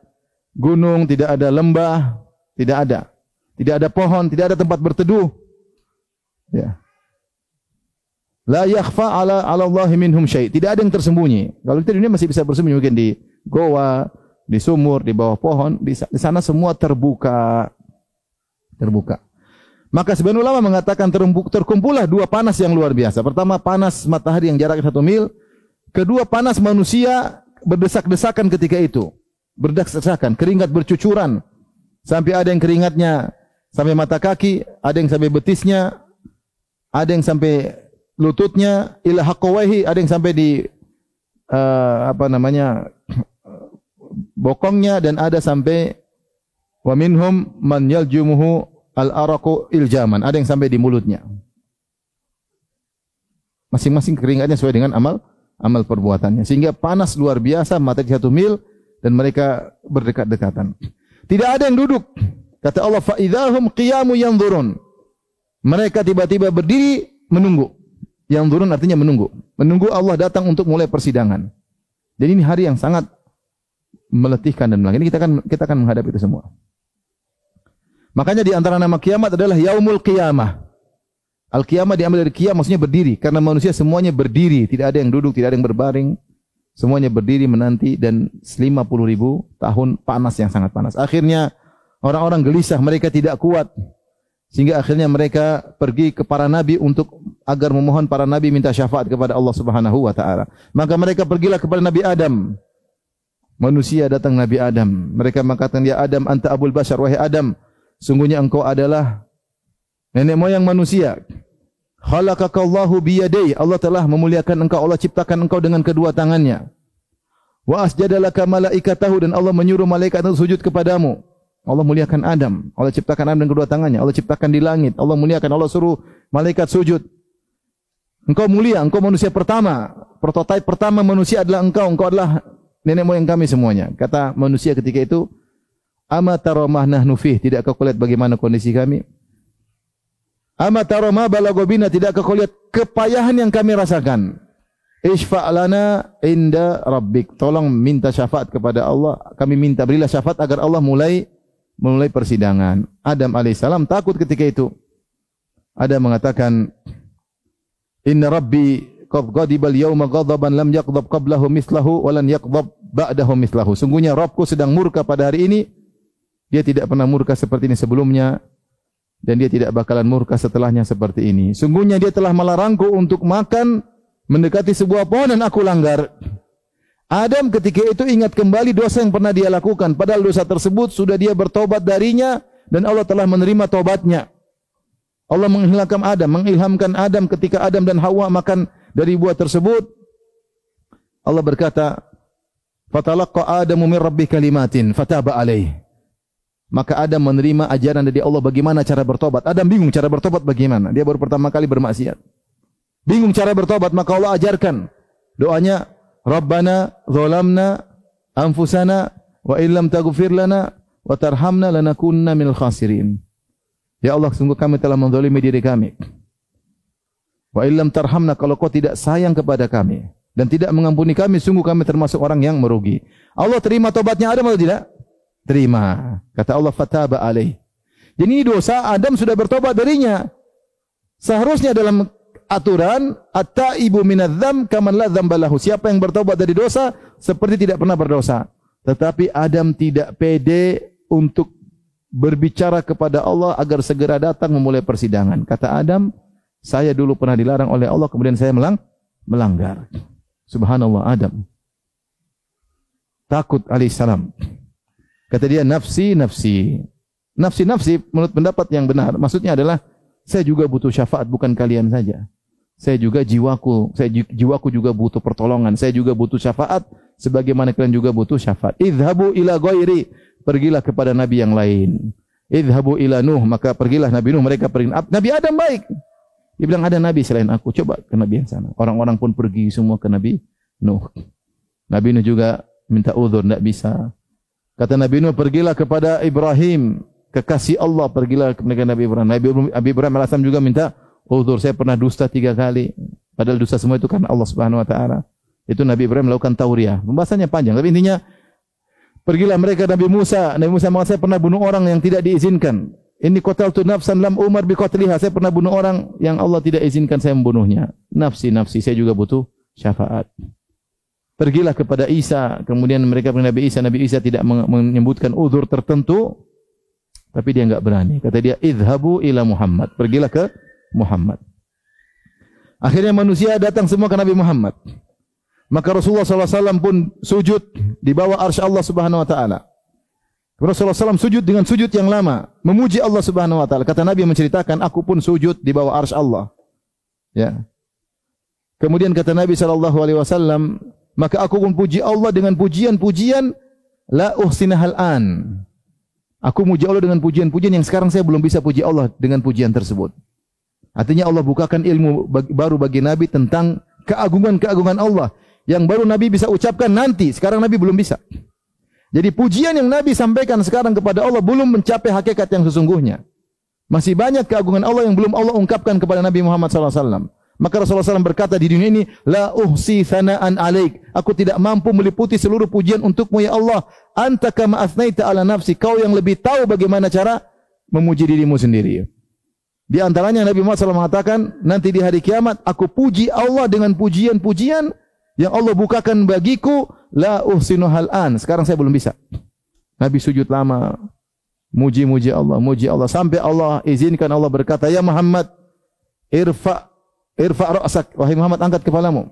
gunung, tidak ada lembah, tidak ada. Tidak ada pohon, tidak ada tempat berteduh. Ya. La yakhfa ala Allahi minhum syai'. Tidak ada yang tersembunyi. Kalau kita di dunia masih bisa bersembunyi, mungkin di goa, di sumur, di bawah pohon, di sana semua terbuka. Terbuka. Maka sebagian ulama mengatakan terkumpullah 2 panas yang luar biasa. Pertama, panas matahari yang jaraknya 1 mil. Kedua, panas manusia berdesak-desakan ketika itu. Berdesak-desakan, keringat bercucuran. Sampai ada yang keringatnya sampai mata kaki, ada yang sampai betisnya, ada yang sampai lututnya, ila haqawaihi, ada yang sampai di bokongnya, dan ada sampai wa minhum man yaljumuhu al-araqu iljaman, ada yang sampai di mulutnya. Masing-masing keringatnya sesuai dengan amal perbuatannya, sehingga panas luar biasa, matahari 1 mil dan mereka berdekat-dekatan. Tidak ada yang duduk. Kata Allah, fa idzahum qiyamu yanzurun. Mereka tiba-tiba berdiri menunggu. Yanzurun artinya menunggu. Menunggu Allah datang untuk mulai persidangan. Jadi ini hari yang sangat meletihkan dan melelahkan. Ini kita akan menghadapi itu semua. Makanya di antara nama kiamat adalah Yaumul Qiyamah. Al-Qiyamah diambil dari qiyam, maksudnya berdiri. Karena manusia semuanya berdiri. Tidak ada yang duduk, tidak ada yang berbaring. Semuanya berdiri menanti, dan 50.000 tahun panas yang sangat panas. Akhirnya orang-orang gelisah, mereka tidak kuat. Sehingga akhirnya mereka pergi ke para nabi untuk agar memohon para nabi minta syafaat kepada Allah Subhanahu wa taala. Maka mereka pergilah kepada Nabi Adam. Manusia datang Nabi Adam. Mereka mengatakan, "Ya Adam, anta abul bashar, wahai Adam, sungguhnya engkau adalah nenek moyang manusia. Khalaqakallahu biyadayhi, Allah telah memuliakan engkau, Allah ciptakan engkau dengan kedua tangannya. Wa asjadalaka malaikatahu, dan Allah menyuruh malaikat untuk sujud kepadamu." Allah muliakan Adam. Allah ciptakan Adam dengan kedua tangannya. Allah ciptakan di langit. Allah muliakan. Allah suruh malaikat sujud. Engkau mulia. Engkau manusia pertama. Prototipe pertama manusia adalah engkau. Engkau adalah nenek moyang kami semuanya. Kata manusia ketika itu, "Ama tara ma nahnu fih?" Tidakkah kau lihat bagaimana kondisi kami? "Ama tara ma balagha bina?" Tidakkah kau lihat kepayahan yang kami rasakan? "Isfa' lana inda rabbik." Tolong minta syafaat kepada Allah. Kami minta, berilah syafaat agar Allah mulai persidangan. Adam alaihissalam takut ketika itu. Adam mengatakan, "Inna rabbi qad ghadiba al-yawma ghadaban lam yaghdab qablahu mithlahu wa lan yaghdab ba'dahu mithlahu." Sungguhnya Rabbku sedang murka pada hari ini. Dia tidak pernah murka seperti ini sebelumnya, dan dia tidak bakalan murka setelahnya seperti ini. Sungguhnya dia telah melarangku untuk makan mendekati sebuah pohon dan aku langgar. Adam ketika itu ingat kembali dosa yang pernah dia lakukan. Padahal dosa tersebut sudah dia bertobat darinya dan Allah telah menerima tobatnya. Allah mengilhamkan Adam ketika Adam dan Hawa makan dari buah tersebut. Allah berkata, "Fatalaqqa Adamu min rabbih kalimatin fataba alaih." Maka Adam menerima ajaran dari Allah bagaimana cara bertobat. Adam bingung cara bertobat bagaimana. Dia baru pertama kali bermaksiat. Bingung cara bertobat, maka Allah ajarkan doanya, "Rabbana zalamna anfusana wa illam taghfir lana wa tarhamna lanakunna minal khasirin." Ya Allah, sungguh kami telah menzalimi diri kami. Wa illam tarhamna, kalau kau tidak sayang kepada kami dan tidak mengampuni kami, sungguh kami termasuk orang yang merugi. Allah terima tobatnya Adam atau tidak? Terima. Kata Allah, "Fataba alaih." Jadi ini dosa Adam sudah bertobat darinya. Seharusnya dalam aturan at-taibu minadz-dzam kaman la dzamba lahu. Siapa yang bertobat dari dosa seperti tidak pernah berdosa. Tetapi Adam tidak pede untuk berbicara kepada Allah agar segera datang memulai persidangan. Kata Adam, "Saya dulu pernah dilarang oleh Allah, kemudian saya melanggar." Subhanallah, Adam takut alaihissalam. Kata dia, "Nafsi, nafsi." Nafsi, nafsi menurut pendapat yang benar maksudnya adalah saya juga butuh syafaat, bukan kalian saja. Saya juga jiwaku juga butuh pertolongan. Saya juga butuh syafaat sebagaimana kalian juga butuh syafaat. "Idhabu ila ghairi." Pergilah kepada nabi yang lain. "Idhabu ila Nuh." Maka pergilah Nabi Nuh, mereka pergi. Nabi Adam baik. Dia bilang, "Ada nabi selain aku, coba ke nabi yang sana." Orang-orang pun pergi semua ke Nabi Nuh. Nabi Nuh juga minta uzur, tidak bisa. Kata Nabi Nuh, "Pergilah kepada Ibrahim, kekasih Allah." Pergilah kepada Nabi Ibrahim. Nabi Ibrahim alaihissalam juga minta uzur, "Saya pernah dusta 3 kali." Padahal dusta semua itu karena Allah Subhanahu wa taala. Itu Nabi Ibrahim melakukan tauriah. Pembahasannya panjang, tapi intinya pergilah mereka Nabi Musa. Nabi Musa mengatakan, "Saya pernah bunuh orang yang tidak diizinkan. Inni qataltu nafsan lam umar bi qatliha." Saya pernah bunuh orang yang Allah tidak izinkan saya membunuhnya. "Nafsi, nafsi." Saya juga butuh syafaat. Pergilah kepada Isa. Kemudian mereka pergi Nabi Isa. Nabi Isa tidak menyebutkan uzur tertentu, tapi dia enggak berani. Kata dia, "Idhabu ila Muhammad." Pergilah ke Muhammad. Akhirnya manusia datang semua ke Nabi Muhammad. Maka Rasulullah SAW pun sujud di bawah arsy Allah Subhanahu wa taala. Rasulullah SAW sujud dengan sujud yang lama, memuji Allah Subhanahu wa taala. Kata Nabi menceritakan, "Aku pun sujud di bawah arsy Allah." Ya. Kemudian kata Nabi SAW, "Maka aku pun puji Allah dengan pujian-pujian la uhsinahal an." Aku muji Allah dengan pujian-pujian yang sekarang saya belum bisa puji Allah dengan pujian tersebut. Artinya Allah bukakan ilmu baru bagi Nabi tentang keagungan-keagungan Allah yang baru Nabi bisa ucapkan nanti. Sekarang Nabi belum bisa. Jadi pujian yang Nabi sampaikan sekarang kepada Allah belum mencapai hakikat yang sesungguhnya. Masih banyak keagungan Allah yang belum Allah ungkapkan kepada Nabi Muhammad SAW. Maka Rasulullah SAW berkata di dunia ini, "La uhsi thana'an alaik." Aku tidak mampu meliputi seluruh pujian untukmu ya Allah. Anta kama athnaita ala nafsi. Kau yang lebih tahu bagaimana cara memuji dirimu sendiri. Di antaranya Nabi Muhammad SAW mengatakan, nanti di hari kiamat aku puji Allah dengan pujian-pujian yang Allah bukakan bagiku, la uhsinuhal an. Sekarang saya belum bisa. Nabi sujud lama. Muji-muji Allah, muji Allah sampai Allah izinkan, Allah berkata, "Ya Muhammad, irfa ra'sak." Wahai Muhammad, angkat kepalamu.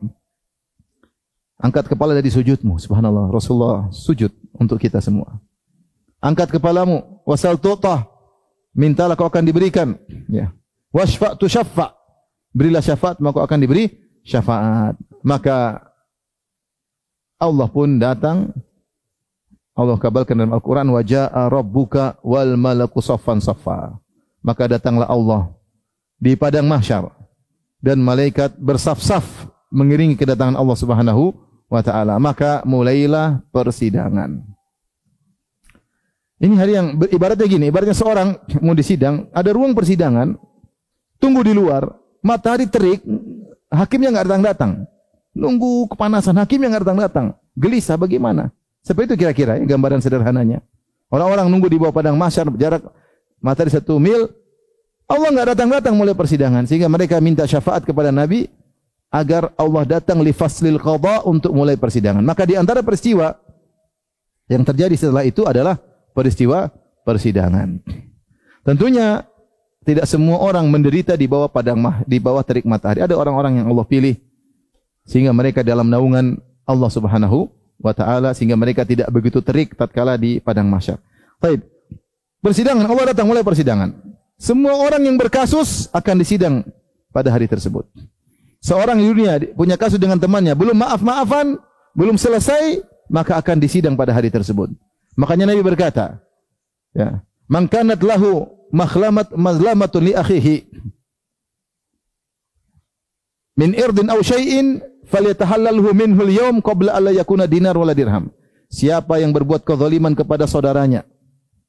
Angkat kepala dari sujudmu. Subhanallah, Rasulullah sujud untuk kita semua. Angkat kepalamu, wasal tu'tah. Mintalah kau akan diberikan, ya. Wasfa' tusyaffa. Berilah syafaat maka kau akan diberi syafaat. Maka Allah pun datang. Allah kabarkan dalam Al-Quran, wa jaa rabbuka wal malaku saffan saffa. Maka datanglah Allah di padang mahsyar dan malaikat bersaf-saf mengiringi kedatangan Allah Subhanahu wa taala. Maka mulailah persidangan. Ini hari yang ibaratnya gini, ibaratnya seorang mau disidang, ada ruang persidangan, tunggu di luar, matahari terik, hakimnya enggak datang-datang. Nunggu kepanasan, hakimnya enggak datang-datang. Gelisah bagaimana? Seperti itu kira-kira ya, gambaran sederhananya. Orang-orang nunggu di bawah padang mahsyar jarak matahari 1 mil. Allah enggak datang-datang mulai persidangan, sehingga mereka minta syafaat kepada Nabi agar Allah datang li faslil qada untuk mulai persidangan. Maka di antara peristiwa yang terjadi setelah itu adalah peristiwa persidangan. Tentunya tidak semua orang menderita di bawah di bawah terik matahari. Ada orang-orang yang Allah pilih sehingga mereka dalam naungan Allah Subhanahu wa taala, sehingga mereka tidak begitu terik tatkala di padang mahsyar. Baik. Persidangan, Allah datang mulai persidangan. Semua orang yang berkasus akan disidang pada hari tersebut. Seorang di dunia punya kasus dengan temannya, belum maaf-maafan, belum selesai, maka akan disidang pada hari tersebut. Makanya Nabi berkata, ya, "Man kanat lahu mazlamatun li akhihi min irdin aw syai'in falyatahallalhu minhu al-yawm qabla alla yakuna dinar wala dirham." Siapa yang berbuat kezaliman kepada saudaranya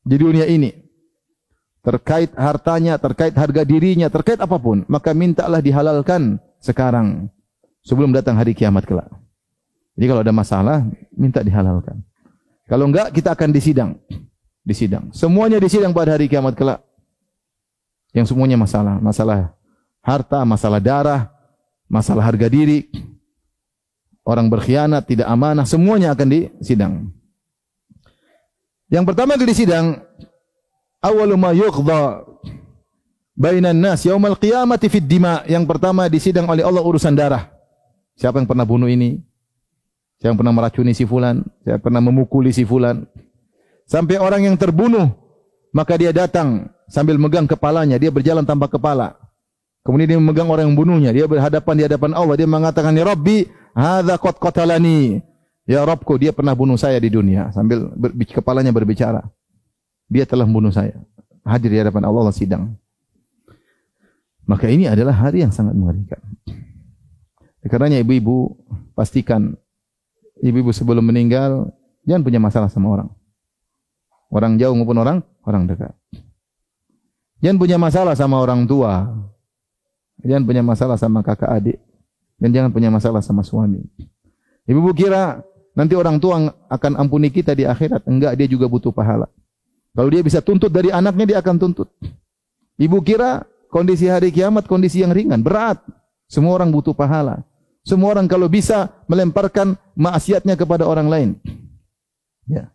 di dunia ini, terkait hartanya, terkait harga dirinya, terkait apapun, maka mintalah dihalalkan sekarang sebelum datang hari kiamat kelak. Jadi kalau ada masalah, minta dihalalkan. Kalau enggak, kita akan disidang. Semuanya disidang pada hari kiamat kelak. Yang semuanya masalah harta, masalah darah, masalah harga diri, orang berkhianat, tidak amanah, semuanya akan disidang. Yang pertama kali disidang, awwalu ma yuqda bainan nas yaumal qiyamati fid dima. Yang pertama disidang oleh Allah urusan darah. Siapa yang pernah bunuh ini? Siapa yang pernah meracuni si fulan? Siapa yang pernah memukuli si fulan? Sampai orang yang terbunuh, maka dia datang sambil megang kepalanya, dia berjalan tanpa kepala. Kemudian dia memegang orang yang bunuhnya, dia berhadapan di hadapan Allah, dia mengatakan, "Ya Rabbi, hadza qad qatalani." Ya Rabbku, dia pernah bunuh saya di dunia, sambil kepalanya berbicara. Dia telah membunuh saya. Hadir di hadapan Allah sidang. Maka ini adalah hari yang sangat mengerikan. Karenanya ibu-ibu, pastikan ibu-ibu sebelum meninggal jangan punya masalah sama orang. Orang jauh maupun orang dekat. Jangan punya masalah sama orang tua. Jangan punya masalah sama kakak adik. Dan jangan punya masalah sama suami. Ibu-ibu kira nanti orang tua akan ampuni kita di akhirat. Enggak, dia juga butuh pahala. Kalau dia bisa tuntut dari anaknya, dia akan tuntut. Ibu kira kondisi hari kiamat kondisi yang ringan, berat. Semua orang butuh pahala. Semua orang kalau bisa melemparkan maksiatnya kepada orang lain. Ya.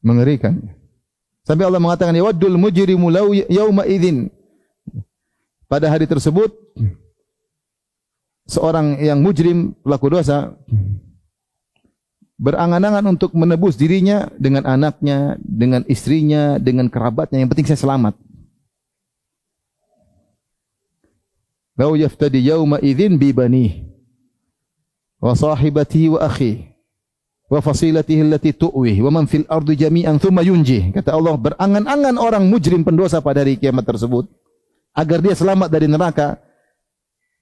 Mengerikan. Sampai Allah mengatakan, "Yawaddul mujrimu law yauma idzin." Pada hari tersebut seorang yang mujrim, pelaku dosa, berangan-angan untuk menebus dirinya dengan anaknya, dengan istrinya, dengan kerabatnya. Yang penting saya selamat. Lau yaftadi yauma idzin bi banihi wa sahibatihi wa akhihi wa fasilatihi allati tu'wih wa man fil ardi jami'an thumma yunjih. Kata Allah, berangan-angan orang mujrim pendosa pada hari kiamat tersebut agar dia selamat dari neraka.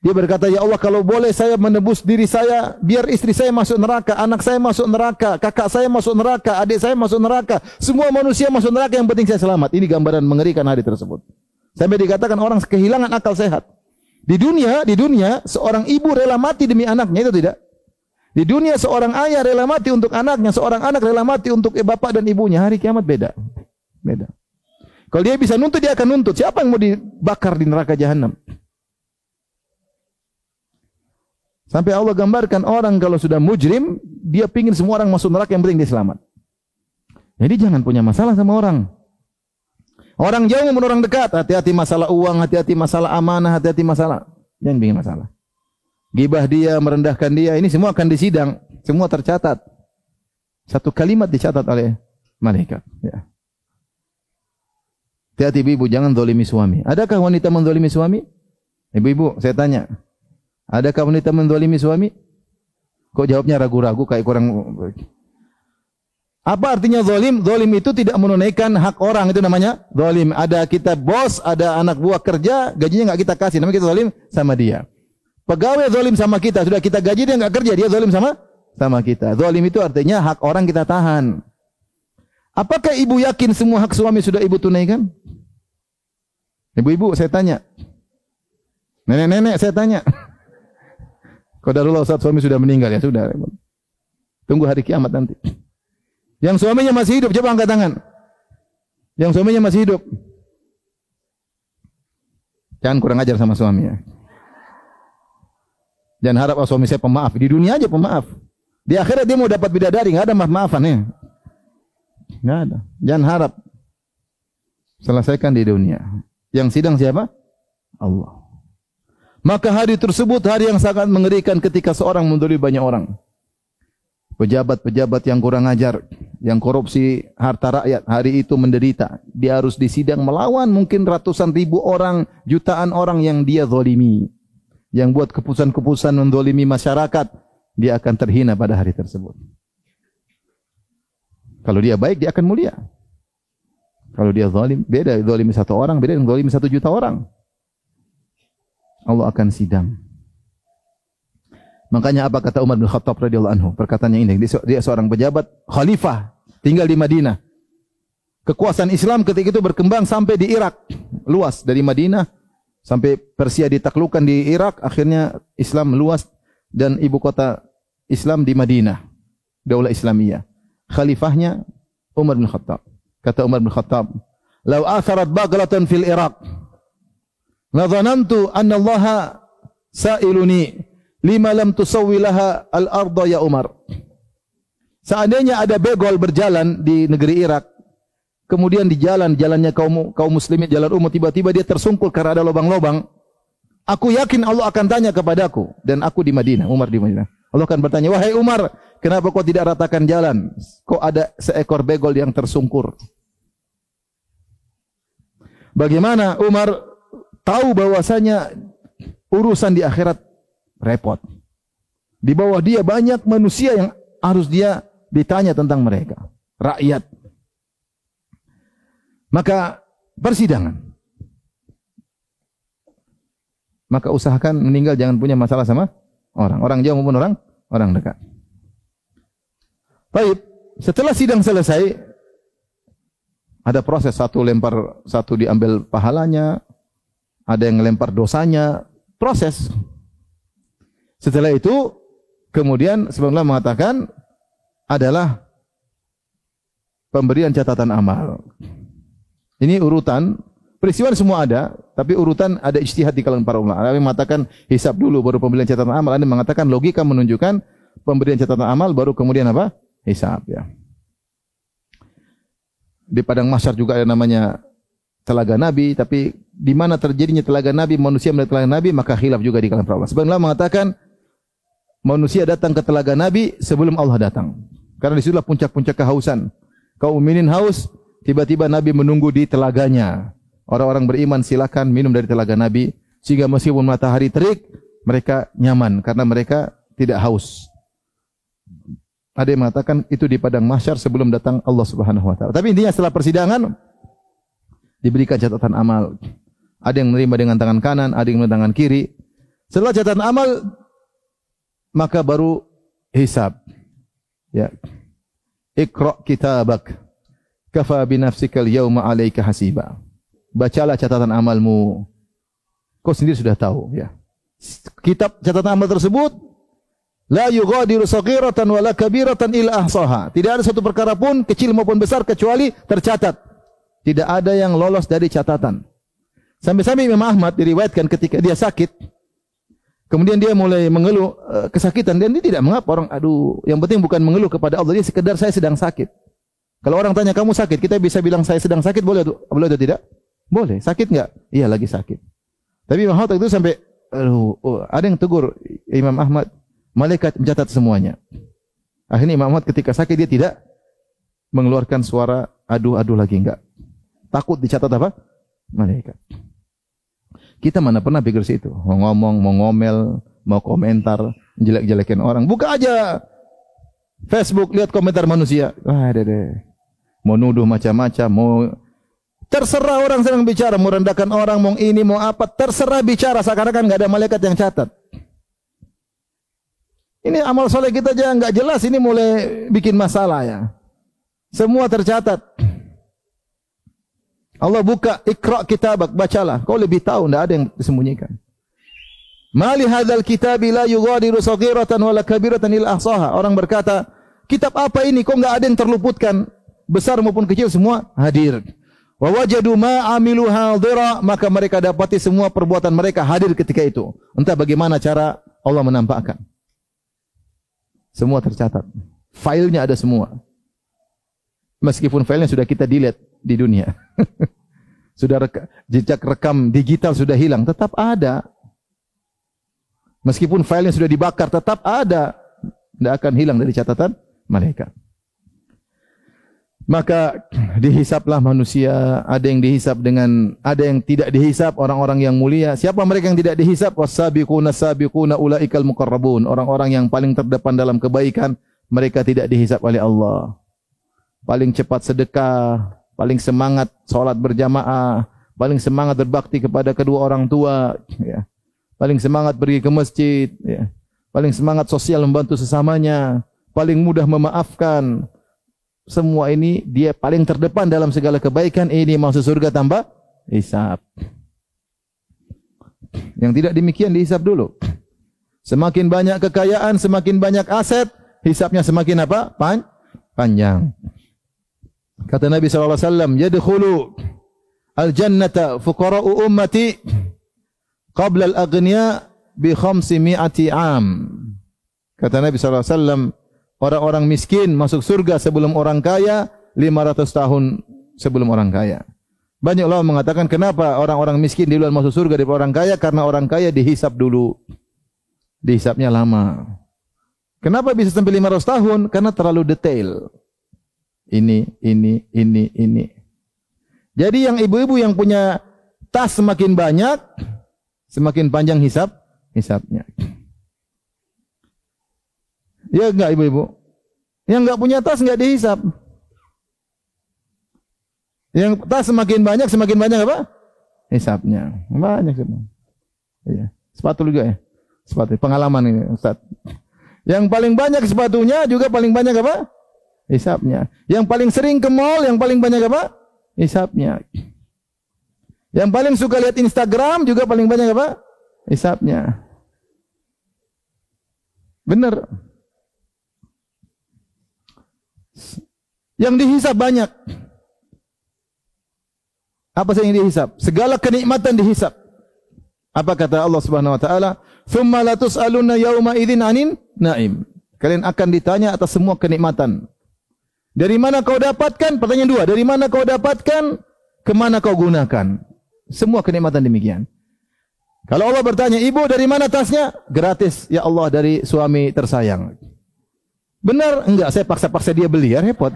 Dia berkata, "Ya Allah, kalau boleh saya menebus diri saya, biar istri saya masuk neraka, anak saya masuk neraka, kakak saya masuk neraka, adik saya masuk neraka, semua manusia masuk neraka, yang penting saya selamat." Ini gambaran mengerikan hari tersebut. Sampai dikatakan orang kehilangan akal sehat. Di dunia seorang ibu rela mati demi anaknya, itu tidak. Di dunia seorang ayah rela mati untuk anaknya, seorang anak rela mati untuk bapak dan ibunya. Hari kiamat beda. Kalau dia bisa nuntut, dia akan nuntut. Siapa yang mau dibakar di neraka jahanam? Sampai Allah gambarkan orang kalau sudah mujrim, dia pingin semua orang masuk neraka, yang penting dia selamat. Jadi jangan punya masalah sama orang. Orang jauh maupun orang dekat, hati-hati masalah uang, hati-hati masalah amanah, hati-hati masalah. Jangan bikin masalah. Gibah dia, merendahkan dia, ini semua akan disidang, semua tercatat. Satu kalimat dicatat oleh malaikat. Ya. Hati-hati ibu, jangan zalimi suami. Adakah wanita menzalimi suami? Ibu-ibu, saya tanya. Adakah wanita menzalimi suami? Kok jawabnya ragu-ragu kayak kurang. Apa artinya zalim? Zalim itu tidak menunaikan hak orang, itu namanya zalim. Ada kita bos, ada anak buah kerja, gajinya enggak kita kasih, namanya kita zalim sama dia. Pegawai zalim sama kita, sudah kita gaji dia enggak kerja, dia zalim sama kita. Zalim itu artinya hak orang kita tahan. Apakah ibu yakin semua hak suami sudah ibu tunaikan? Ibu-ibu saya tanya. Nenek-nenek saya tanya. Qadarullah Ustaz suami sudah meninggal, ya sudah. Tunggu hari kiamat nanti. Yang suaminya masih hidup, coba angkat tangan. Yang suaminya masih hidup. Jangan kurang ajar sama suami ya. Jangan harap suami saya pemaaf. Di dunia aja pemaaf. Di akhirat dia mau dapat bidadari, enggak ada maaf-maafan ya. Enggak ada. Jangan harap. Selesaikan di dunia. Yang sidang siapa? Allah. Maka hari tersebut hari yang sangat mengerikan ketika seorang mendolimi banyak orang. Pejabat-pejabat yang kurang ajar, yang korupsi harta rakyat, hari itu menderita. Dia harus disidang melawan mungkin ratusan ribu orang, jutaan orang yang dia zalimi. Yang buat keputusan-keputusan mendolimi masyarakat, dia akan terhina pada hari tersebut. Kalau dia baik, dia akan mulia. Kalau dia zalim, beda zalimi satu orang, beda dengan zalimi 1 juta orang. Allah akan sidang. Makanya apa kata Umar bin Khattab radhiyallahu anhu? Perkataannya ini, dia seorang pejabat khalifah, tinggal di Madinah. Kekuasaan Islam ketika itu berkembang sampai di Irak, luas dari Madinah sampai Persia ditaklukkan di Irak, akhirnya Islam luas dan ibu kota Islam di Madinah, Daulah Islamiyah. Khalifahnya Umar bin Khattab. Kata Umar bin Khattab, "Lau atharat baghlatan fil Iraq, la dhanantu anna Allah sa'iluni lima lam tusawwi laha al-ardha ya Umar." Seandainya ada begol berjalan di negeri Irak, kemudian di jalannya kaum muslimin, jalan umum, tiba-tiba dia tersungkul karena ada lubang-lubang, aku yakin Allah akan tanya kepadaku, dan aku di Madinah, Umar di Madinah. Allah akan bertanya, "Wahai Umar, kenapa kau tidak ratakan jalan? Kok ada seekor begol yang tersungkur?" Bagaimana Umar tahu bahwasanya urusan di akhirat repot. Di bawah dia banyak manusia yang harus dia ditanya tentang mereka, rakyat. Maka persidangan. Maka usahakan meninggal jangan punya masalah sama orang jauh maupun orang dekat. Baik, setelah sidang selesai, ada proses, satu diambil pahalanya, ada yang melempar dosanya, proses. Setelah itu, kemudian sebelumnya mengatakan adalah pemberian catatan amal. Ini urutan, peristiwa semua ada, tapi urutan ada ijtihad di kalangan para ulama. Ada yang mengatakan hisab dulu baru pemberian catatan amal, ada yang mengatakan logika menunjukkan pemberian catatan amal baru kemudian apa? Hisab ya. Di padang mahsyar juga ada namanya telaga Nabi, tapi di mana terjadinya telaga Nabi, manusia melihat telaga Nabi, maka khilaf juga di kalangan para ulama. Sebenarnya mengatakan manusia datang ke telaga Nabi sebelum Allah datang. Karena disitulah puncak-puncak kehausan. Kaum mukminin haus, tiba-tiba Nabi menunggu di telaganya. Orang-orang beriman silakan minum dari telaga Nabi, sehingga meskipun matahari terik, mereka nyaman karena mereka tidak haus. Ada yang mengatakan itu di padang mahsyar sebelum datang Allah Subhanahu wa taala. Tapi intinya setelah persidangan diberikan catatan amal. Ada yang menerima dengan tangan kanan, ada yang menerima tangan kiri. Setelah catatan amal maka baru hisab. Ya. Iqra kitabak. Kafa bi nafsika al-yawma 'alaika hasiba. Bacalah catatan amalmu. Kau sendiri sudah tahu ya. Kitab catatan amal tersebut la yughadiru saghiratan wala kabiratan illa ahsaha. Tidak ada satu perkara pun kecil maupun besar kecuali tercatat. Tidak ada yang lolos dari catatan. Sampai-sampai Imam Ahmad diriwayatkan ketika dia sakit, kemudian dia mulai mengeluh kesakitan dan dia tidak mengapa orang, aduh, yang penting bukan mengeluh kepada Allah, dia sekedar saya sedang sakit. Kalau orang tanya kamu sakit, kita bisa bilang saya sedang sakit, boleh atau tidak? Boleh. Sakit enggak? Iya, lagi sakit. Tapi Imam Ahmad itu sampai ada yang tegur Imam Ahmad, malaikat mencatat semuanya. Akhirnya Imam Ahmad ketika sakit dia tidak mengeluarkan suara aduh lagi, enggak. Takut dicatat apa? Malaikat. Kita mana pernah pikir situ, mau ngomong, mau ngomel, mau komentar, jelek-jelekin orang. Buka aja Facebook, lihat komentar manusia. Wah, deh. Mau nuduh macam-macam, mau terserah orang sedang bicara, mau rendahkan orang, mau ini, mau apa, terserah bicara, seakan-akan enggak ada malaikat yang catat. Ini amal soleh kita aja enggak jelas, ini mulai bikin masalah ya. Semua tercatat. Allah buka, Iqra kitabak, bacalah. Kau lebih tahu, enggak ada yang disembunyikan. Mali hadzal kitabi la yughadiru saghiratan wala kabiratan illa ahsaha. Orang berkata, kitab apa ini kok enggak ada yang terluputkan? Besar maupun kecil semua hadir. Wa wajadu ma amilu hadira, maka mereka dapati semua perbuatan mereka hadir ketika itu. Entah bagaimana cara Allah menampakkan. Semua tercatat. Filenya ada semua. Meskipun filenya sudah kita delete di dunia. Sudah jejak rekam digital sudah hilang, tetap ada. Meskipun filenya sudah dibakar, tetap ada. Tidak akan hilang dari catatan malaikat. Maka dihisaplah manusia, ada yang dihisap dengan, ada yang tidak dihisap, orang-orang yang mulia. Siapa mereka yang tidak dihisap? Was-sabiquna sabiquna ulaikal muqarrabun. Orang-orang yang paling terdepan dalam kebaikan, mereka tidak dihisap oleh Allah. Paling cepat sedekah, paling semangat salat berjamaah, paling semangat berbakti kepada kedua orang tua, ya. Paling semangat pergi ke masjid, ya. Paling semangat sosial membantu sesamanya, paling mudah memaafkan. Semua ini dia paling terdepan dalam segala kebaikan. Ini masuk surga tanpa hisab. Yang tidak demikian dihisab dulu. Semakin banyak kekayaan, semakin banyak aset, hisabnya semakin apa? Panjang. Kata Nabi SAW, yadkhulu al-jannata fuqara'u ummati qabla al-aghniya bi 500 am. Kata Nabi SAW, orang-orang miskin masuk surga sebelum orang kaya 500 tahun sebelum orang kaya. Banyak ulama mengatakan kenapa orang-orang miskin duluan masuk surga daripada orang kaya? Karena orang kaya dihisap dulu. Dihisapnya lama. Kenapa bisa sampai 500 tahun? Karena terlalu detail. Ini. Jadi yang ibu-ibu yang punya tas semakin banyak, semakin panjang hisapnya. Ya enggak ibu-ibu? Yang enggak punya tas enggak dihisap. Yang tas semakin banyak apa? Hisapnya. Banyak semua. Iya. Sepatu juga ya. Sepatu. Pengalaman ini Ustaz. Yang paling banyak sepatunya juga paling banyak apa? Hisapnya. Yang paling sering ke mall, yang paling banyak apa? Hisapnya. Yang paling suka lihat Instagram juga paling banyak apa? Hisapnya. Benar. Yang dihisap banyak. Apa saja yang dihisap? Segala kenikmatan dihisap. Apa kata Allah Subhanahu wa taala? "Tsumma la tus'aluna yauma idzin 'anin na'im." Kalian akan ditanya atas semua kenikmatan. Dari mana kau dapatkan? Pertanyaan dua. Dari mana kau dapatkan? Kemana kau gunakan? Semua kenikmatan demikian. Kalau Allah bertanya, ibu dari mana tasnya? Gratis, ya Allah, dari suami tersayang. Benar? Enggak, saya paksa-paksa dia beli, ya repot.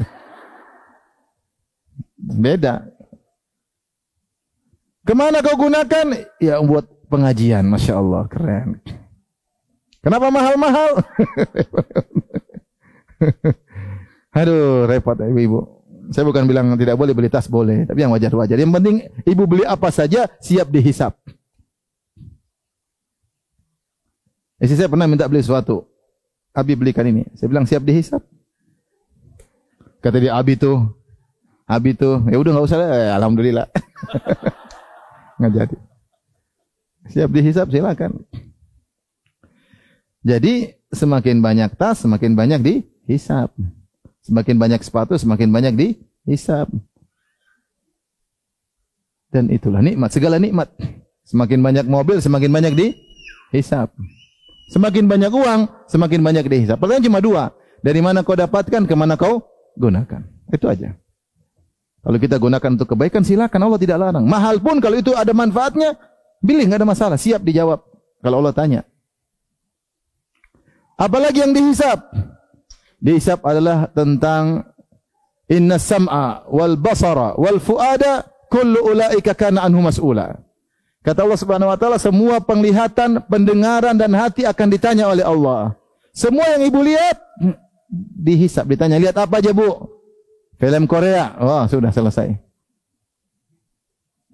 Beda. Kemana kau gunakan? Ya buat pengajian, Masya Allah, keren. Kenapa mahal-mahal? Aduh, repot ibu-ibu. Saya bukan bilang tidak boleh beli tas, boleh. Tapi yang wajar-wajar. Yang penting ibu beli apa saja, siap dihisap. Istri saya pernah minta beli sesuatu. Abi belikan ini. Saya bilang siap dihisap. Kata dia, Abi tuh, ya udah nggak usah lah. Alhamdulillah. Nggak jadi. Siap dihisap, silakan. Jadi semakin banyak tas, semakin banyak dihisap. Semakin banyak sepatu, semakin banyak dihisap. Dan itulah nikmat, segala nikmat. Semakin banyak mobil, semakin banyak dihisap. Semakin banyak uang, semakin banyak dihisap. Pertanyaan cuma dua. Dari mana kau dapatkan, kemana kau gunakan. Itu aja. Kalau kita gunakan untuk kebaikan silakan, Allah tidak larang. Mahal pun kalau itu ada manfaatnya, pilih, enggak ada masalah, siap dijawab kalau Allah tanya. Apalagi yang dihisab? Dihisab adalah tentang inna sam'a wal basara wal fuada kullu ulaika kana anhu mas'ula. Kata Allah Subhanahu wa taala, semua penglihatan, pendengaran dan hati akan ditanya oleh Allah. Semua yang ibu lihat dihisab, ditanya, lihat apa aja Bu? Film Korea, wah sudah selesai.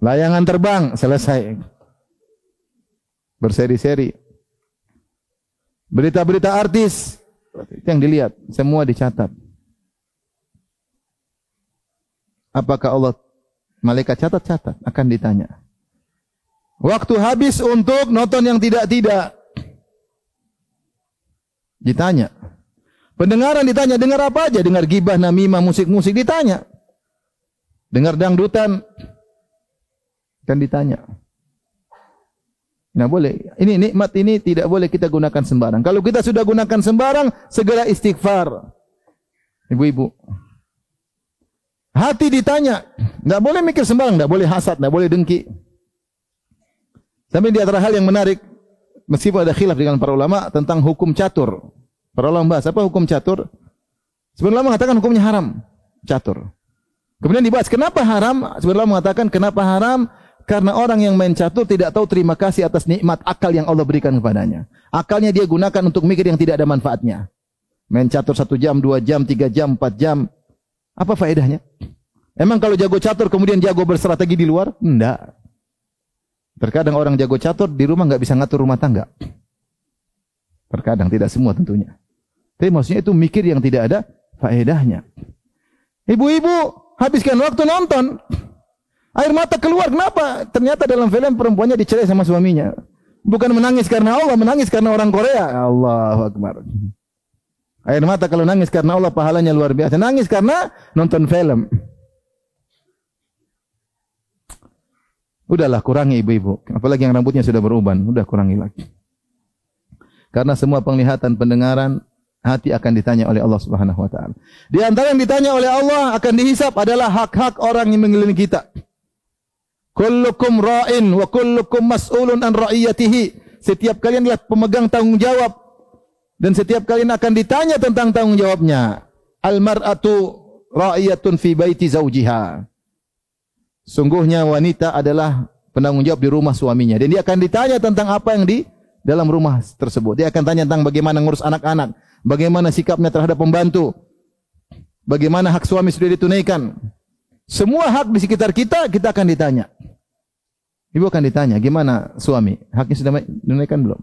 Layangan terbang, selesai. Berseri-seri. Berita-berita artis, yang dilihat, semua dicatat. Apakah Allah, malaikat catat, akan ditanya. Waktu habis untuk nonton yang tidak-tidak, ditanya. Pendengaran ditanya, dengar apa aja? Dengar gibah, namimah, musik-musik, ditanya. Dengar dangdutan, kan ditanya. Nah boleh, ini nikmat ini tidak boleh kita gunakan sembarang. Kalau kita sudah gunakan sembarang, segera istighfar. Ibu-ibu. Hati ditanya, enggak boleh mikir sembarang, enggak boleh hasad, enggak boleh dengki. Sampai di antara hal yang menarik, meskipun ada khilaf dengan para ulama tentang hukum catur. Para ulama bahas apa hukum catur? Sebenarnya mengatakan hukumnya haram, catur. Kemudian dibahas kenapa haram? Sebenarnya mengatakan kenapa haram? Karena orang yang main catur tidak tahu terima kasih atas nikmat akal yang Allah berikan kepadanya. Akalnya dia gunakan untuk mikir yang tidak ada manfaatnya. Main catur 1 jam, 2 jam, 3 jam, 4 jam. Apa faedahnya? Emang kalau jago catur kemudian jago berstrategi di luar? Enggak. Terkadang orang jago catur di rumah enggak bisa ngatur rumah tangga. Terkadang, tidak semua tentunya. Tapi maksudnya itu mikir yang tidak ada faedahnya. Ibu-ibu habiskan waktu nonton. Air mata keluar, kenapa? Ternyata dalam film perempuannya dicerai sama suaminya. Bukan menangis karena Allah, menangis karena orang Korea. Allahu Akbar. Air mata kalau nangis karena Allah pahalanya luar biasa. Nangis karena nonton film. Udahlah, kurangi ibu-ibu. Apalagi yang rambutnya sudah beruban, udah kurangi lagi. Karena semua penglihatan, pendengaran, hati akan ditanya oleh Allah Subhanahu wa taala. Di antara yang ditanya oleh Allah akan dihisab adalah hak-hak orang yang mengelilingi kita. Kullukum ra'in wa kullukum mas'ulun an ra'iyatihi. Setiap kalian adalah pemegang tanggung jawab dan setiap kalian akan ditanya tentang tanggung jawabnya. Al-mar'atu ra'iyatun fi baiti zawjiha. Sungguhnya wanita adalah penanggung jawab di rumah suaminya dan dia akan ditanya tentang apa yang di dalam rumah tersebut. Dia akan tanya tentang bagaimana ngurus anak-anak, bagaimana sikapnya terhadap pembantu, bagaimana hak suami sudah ditunaikan. Semua hak di sekitar kita, kita akan ditanya. Ibu akan ditanya, gimana suami? Haknya sudah ditunaikan belum?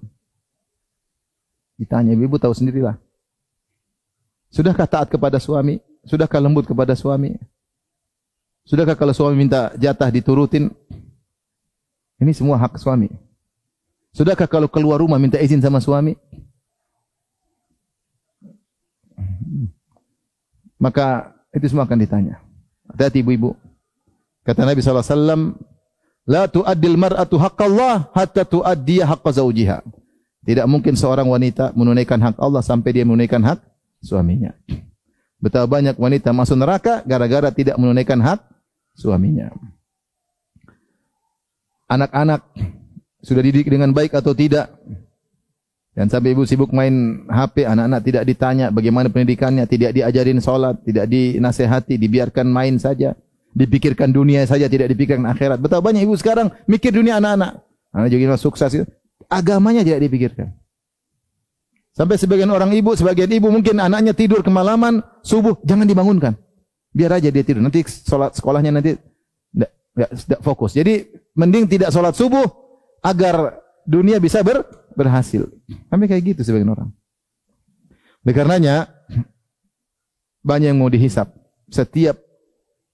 Ditanya, ibu tahu sendirilah. Sudahkah taat kepada suami? Sudahkah lembut kepada suami? Sudahkah kalau suami minta jatah diturutin? Ini semua hak suami. Sudahkah kalau keluar rumah minta izin sama suami? Maka itu semua akan ditanya. Hati-hati ibu-ibu. Kata Nabi SAW, la tu'addil mar'atu haqqallah hatta tu'addiya haqqa zawjiha. Tidak mungkin seorang wanita menunaikan hak Allah sampai dia menunaikan hak suaminya. Betapa banyak wanita masuk neraka gara-gara tidak menunaikan hak suaminya. Anak-anak sudah dididik dengan baik atau tidak? Dan sampai ibu sibuk main HP, anak-anak tidak ditanya bagaimana pendidikannya, tidak diajarin sholat, tidak dinasehati, dibiarkan main saja, dipikirkan dunia saja, tidak dipikirkan akhirat. Betapa banyak ibu sekarang mikir dunia anak-anak. Anak juga sukses itu, agamanya tidak dipikirkan. Sampai sebagian ibu mungkin anaknya tidur kemalaman, subuh jangan dibangunkan, biar aja dia tidur. Nanti sholat sekolahnya nanti tidak fokus. Jadi mending tidak sholat subuh agar dunia bisa berhasil. Sampai kayak gitu sebagian orang. Oleh karenanya banyak yang mau dihisap. Setiap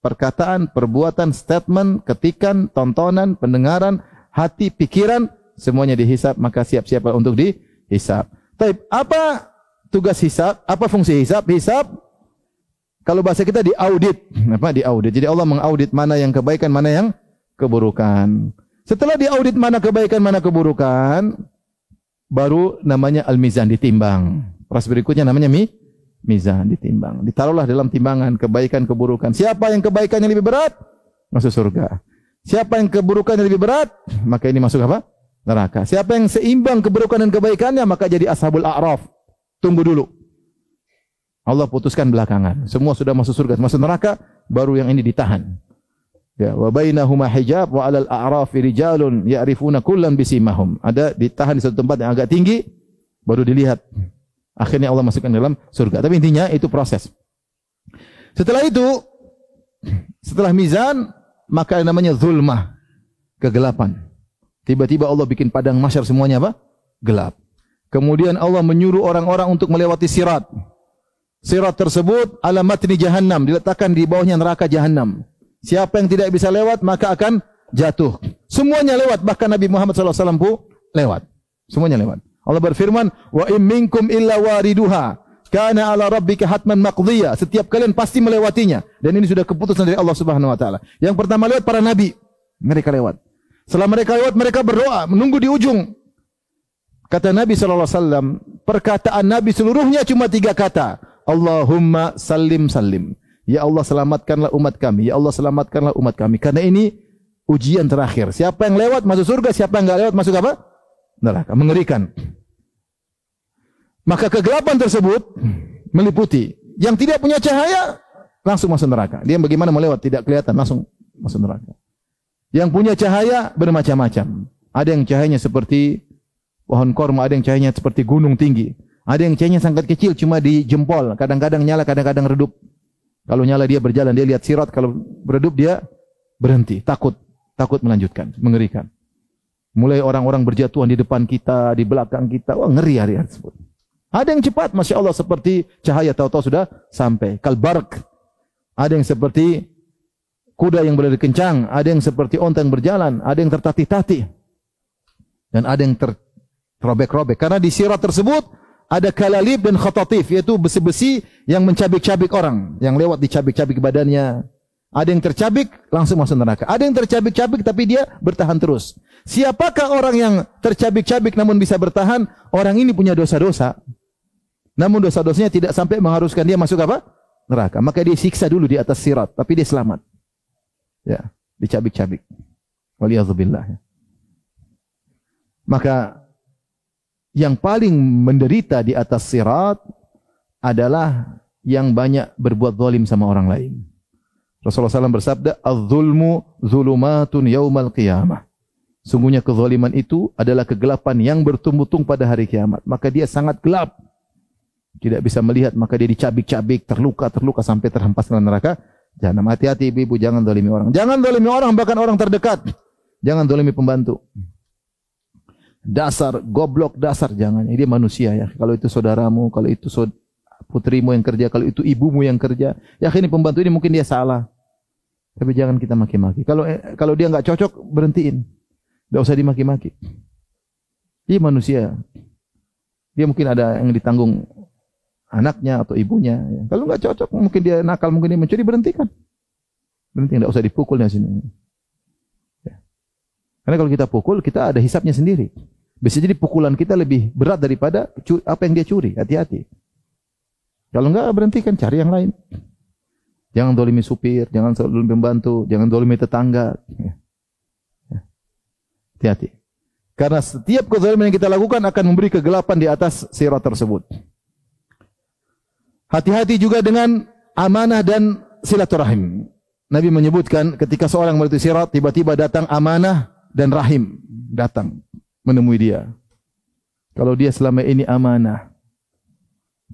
perkataan, perbuatan, statement, ketikan, tontonan, pendengaran, hati, pikiran, semuanya dihisap. Maka siap-siap untuk dihisap. Tapi apa tugas hisap? Apa fungsi hisap? Hisap kalau bahasa kita diaudit. Apa diaudit? Jadi Allah mengaudit mana yang kebaikan, mana yang keburukan. Setelah diaudit mana kebaikan, mana keburukan, baru namanya al-mizan, ditimbang. Proses berikutnya namanya mizan, ditimbang. Ditaruhlah dalam timbangan kebaikan keburukan. Siapa yang kebaikannya lebih berat, masuk surga. Siapa yang keburukannya lebih berat, maka ini masuk apa? Neraka. Siapa yang seimbang keburukan dan kebaikannya, maka jadi ashabul a'raf. Tunggu dulu. Allah putuskan belakangan. Semua sudah masuk surga, masuk neraka, baru yang ini ditahan. Ya, wa bainahuma hijab wa 'alal a'rafi rijalun ya'rifuna kullan bisimahum. Ada ditahan di satu tempat yang agak tinggi, baru dilihat. Akhirnya Allah masukkan dalam surga. Tapi intinya itu proses. Setelah itu, setelah mizan, maka yang namanya zulmah, kegelapan. Tiba-tiba Allah bikin padang mahsyar semuanya apa? Gelap. Kemudian Allah menyuruh orang-orang untuk melewati sirat. Sirat tersebut ala matni jahannam, diletakkan di bawahnya neraka jahannam. Siapa yang tidak bisa lewat maka akan jatuh. Semuanya lewat, bahkan Nabi Muhammad SAW pun lewat. Semuanya lewat. Allah berfirman, "Wa in minkum illa wariduha, kana 'ala rabbika hatman maqdiyya." Setiap kalian pasti melewatinya, dan ini sudah keputusan dari Allah Subhanahu wa taala. Yang pertama lewat para nabi, mereka lewat. Setelah mereka lewat, mereka berdoa, menunggu di ujung. Kata Nabi SAW, perkataan Nabi seluruhnya cuma 3 kata. Allahumma sallim sallim. Ya Allah selamatkanlah umat kami. Ya Allah selamatkanlah umat kami. Karena ini ujian terakhir. Siapa yang lewat masuk surga, siapa yang enggak lewat masuk apa? Neraka. Mengerikan. Maka kegelapan tersebut meliputi. Yang tidak punya cahaya langsung masuk neraka. Dia bagaimana melewat tidak kelihatan, langsung masuk neraka. Yang punya cahaya bermacam-macam. Ada yang cahayanya seperti pohon korma, ada yang cahayanya seperti gunung tinggi. Ada yang cahayanya sangat kecil, cuma di jempol. Kadang-kadang nyala, kadang-kadang redup. Kalau nyala dia berjalan, dia lihat sirat. Kalau beredup dia berhenti, takut melanjutkan, mengerikan. Mulai orang-orang berjatuhan di depan kita, di belakang kita. Wah, ngeri hari tersebut. Ada yang cepat, Masya Allah, seperti cahaya, tahu-tahu sudah sampai. Kalbark. Ada yang seperti kuda yang berlari kencang. Ada yang seperti onta yang berjalan. Ada yang tertatih-tatih. Dan ada yang terrobek-robek. Karena di sirat tersebut ada kalalib dan khatatif, yaitu besi-besi yang mencabik-cabik orang. Yang lewat dicabik-cabik badannya. Ada yang tercabik, langsung masuk neraka. Ada yang tercabik-cabik, tapi dia bertahan terus. Siapakah orang yang tercabik-cabik namun bisa bertahan? Orang ini punya dosa-dosa. Namun dosa-dosanya tidak sampai mengharuskan dia masuk apa? Neraka. Maka dia siksa dulu di atas sirat, tapi dia selamat. Ya, dicabik-cabik. Waliyadzubillah. Maka yang paling menderita di atas sirat adalah yang banyak berbuat zalim sama orang lain. Rasulullah SAW bersabda, "Az-zulmu zulumatun yaumal qiyamah." Sungguhnya kezaliman itu adalah kegelapan yang bertumbuh-tumbuh pada hari kiamat. Maka dia sangat gelap. Tidak bisa melihat, maka dia dicabik-cabik, terluka sampai terhempas dalam neraka jahanam. Hati-hati ibu-ibu, jangan zalimi orang. Jangan zalimi orang, bahkan orang terdekat. Jangan zalimi pembantu. Dasar goblok, dasar, jangan. Dia manusia ya. Kalau itu saudaramu, kalau itu putrimu yang kerja, kalau itu ibumu yang kerja, ya ini pembantu ini mungkin dia salah. Tapi jangan kita maki-maki. Kalau dia enggak cocok, berhentiin. Enggak usah dimaki-maki. Dia manusia. Dia mungkin ada yang ditanggung anaknya atau ibunya. Ya. Kalau enggak cocok, mungkin dia nakal, mungkin dia mencuri, berhentikan. Berhenti, enggak usah dipukul di sini. Ya. Karena kalau kita pukul, kita ada hisapnya sendiri. Bisa jadi pukulan kita lebih berat daripada apa yang dia curi. Hati-hati. Kalau enggak, berhentikan, cari yang lain. Jangan dolimi supir, jangan dolimi pembantu, jangan dolimi tetangga. Ya. Hati-hati. Karena setiap kezaliman yang kita lakukan akan memberi kegelapan di atas sirat tersebut. Hati-hati juga dengan amanah dan silaturahim. Nabi menyebutkan ketika seorang melewati sirat, tiba-tiba datang amanah dan rahim. Datang menemui dia. Kalau dia selama ini amanah,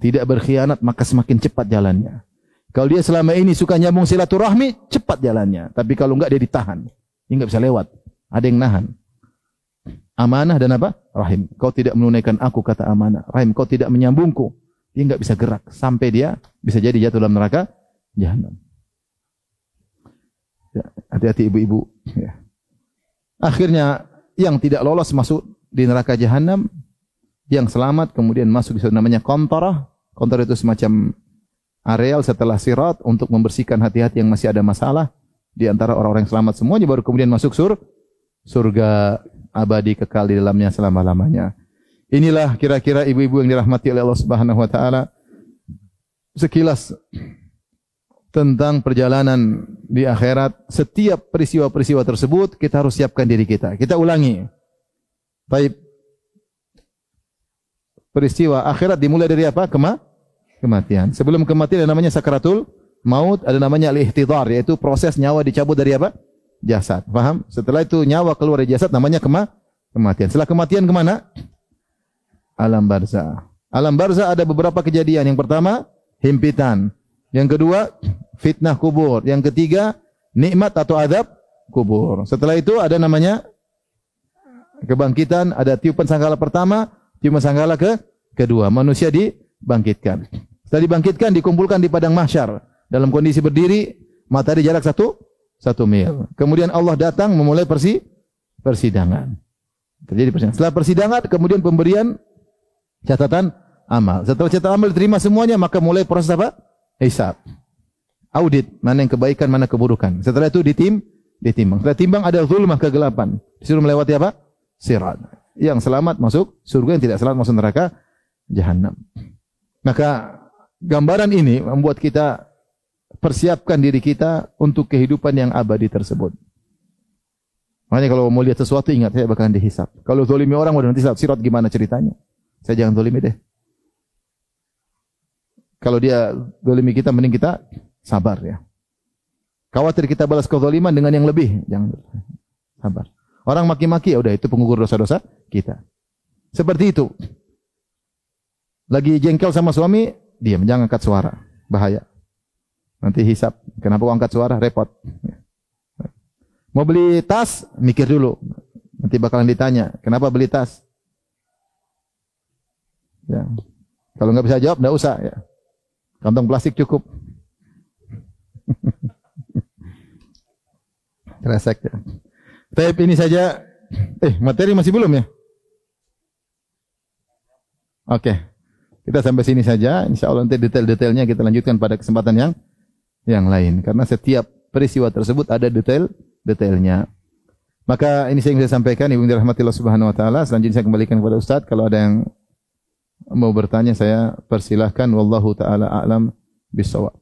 tidak berkhianat, maka semakin cepat jalannya. Kalau dia selama ini suka nyambung silaturahmi, cepat jalannya. Tapi kalau enggak, dia ditahan. Dia enggak bisa lewat. Ada yang nahan. Amanah dan apa? Rahim. Kau tidak menunaikan aku, kata amanah. Rahim, kau tidak menyambungku. Dia enggak bisa gerak. Sampai dia bisa jadi jatuh dalam neraka jahanam. Ya, hati-hati ibu-ibu. Ya. Akhirnya yang tidak lolos masuk di neraka jahanam, yang selamat kemudian masuk di namanya qantarah. Qantarah itu semacam areal setelah sirat untuk membersihkan hati-hati yang masih ada masalah. Di antara orang-orang yang selamat semuanya, baru kemudian masuk surga abadi kekal di dalamnya selama-lamanya. Inilah kira-kira ibu-ibu yang dirahmati oleh Allah Subhanahu wa taala sekilas tentang perjalanan di akhirat. Setiap peristiwa-peristiwa tersebut kita harus siapkan diri kita. Kita ulangi. Baik. Peristiwa akhirat dimulai dari apa? Kematian. Sebelum kematian ada namanya sakaratul maut, ada namanya al-ihtidhar, yaitu proses nyawa dicabut dari apa? Jasad. Paham? Setelah itu nyawa keluar dari jasad namanya kematian. Setelah kematian kemana? Alam barzah. Alam barzah ada beberapa kejadian. Yang pertama, himpitan. Yang kedua, fitnah kubur. Yang ketiga, nikmat atau azab kubur. Setelah itu ada namanya kebangkitan, ada tiupan sangkala pertama, tiupan sangkala kedua. Manusia dibangkitkan. Setelah dibangkitkan, dikumpulkan di padang mahsyar dalam kondisi berdiri, matahari jarak satu mil. Kemudian Allah datang memulai persidangan. Terjadi persidangan. Setelah persidangan, kemudian pemberian catatan amal. Setelah catatan amal diterima semuanya, maka mulai proses apa? Hisab. Audit, mana yang kebaikan, mana keburukan. Setelah itu ditimbang. Setelah timbang ada zulmah, kegelapan. Disuruh melewati apa? Sirat. Yang selamat masuk surga, yang tidak selamat masuk neraka jahanam. Maka gambaran ini membuat kita persiapkan diri kita untuk kehidupan yang abadi tersebut. Makanya kalau mau lihat sesuatu ingat saya bakalan dihisab. Kalau zalimi orang udah nanti sirat gimana ceritanya? Saya jangan zalimi deh. Kalau dia zalimi kita mending kita sabar ya. Khawatir kita balas kezaliman dengan yang lebih, jangan sabar. Orang maki-maki ya udah itu penggugur dosa-dosa kita. Seperti itu. Lagi jengkel sama suami, diam, jangan angkat suara, bahaya. Nanti hisab. Kenapa kau angkat suara? Repot. Mau beli tas, mikir dulu. Nanti bakalan ditanya, kenapa beli tas? Ya. Kalau nggak bisa jawab, nggak usah. Ya. Kantong plastik cukup. Resek ya. Tapi ini saja. Materi masih belum ya? Oke. Kita sampai sini saja. Insya Allah nanti detail-detailnya kita lanjutkan pada kesempatan yang lain. Karena setiap peristiwa tersebut ada detailnya. Maka ini saya sampaikan, Ibu dirahmatillah subhanahu wa ta'ala. Selanjutnya saya kembalikan kepada Ustaz. Kalau ada yang mau bertanya, saya persilahkan. Wallahu ta'ala a'lam bisawab.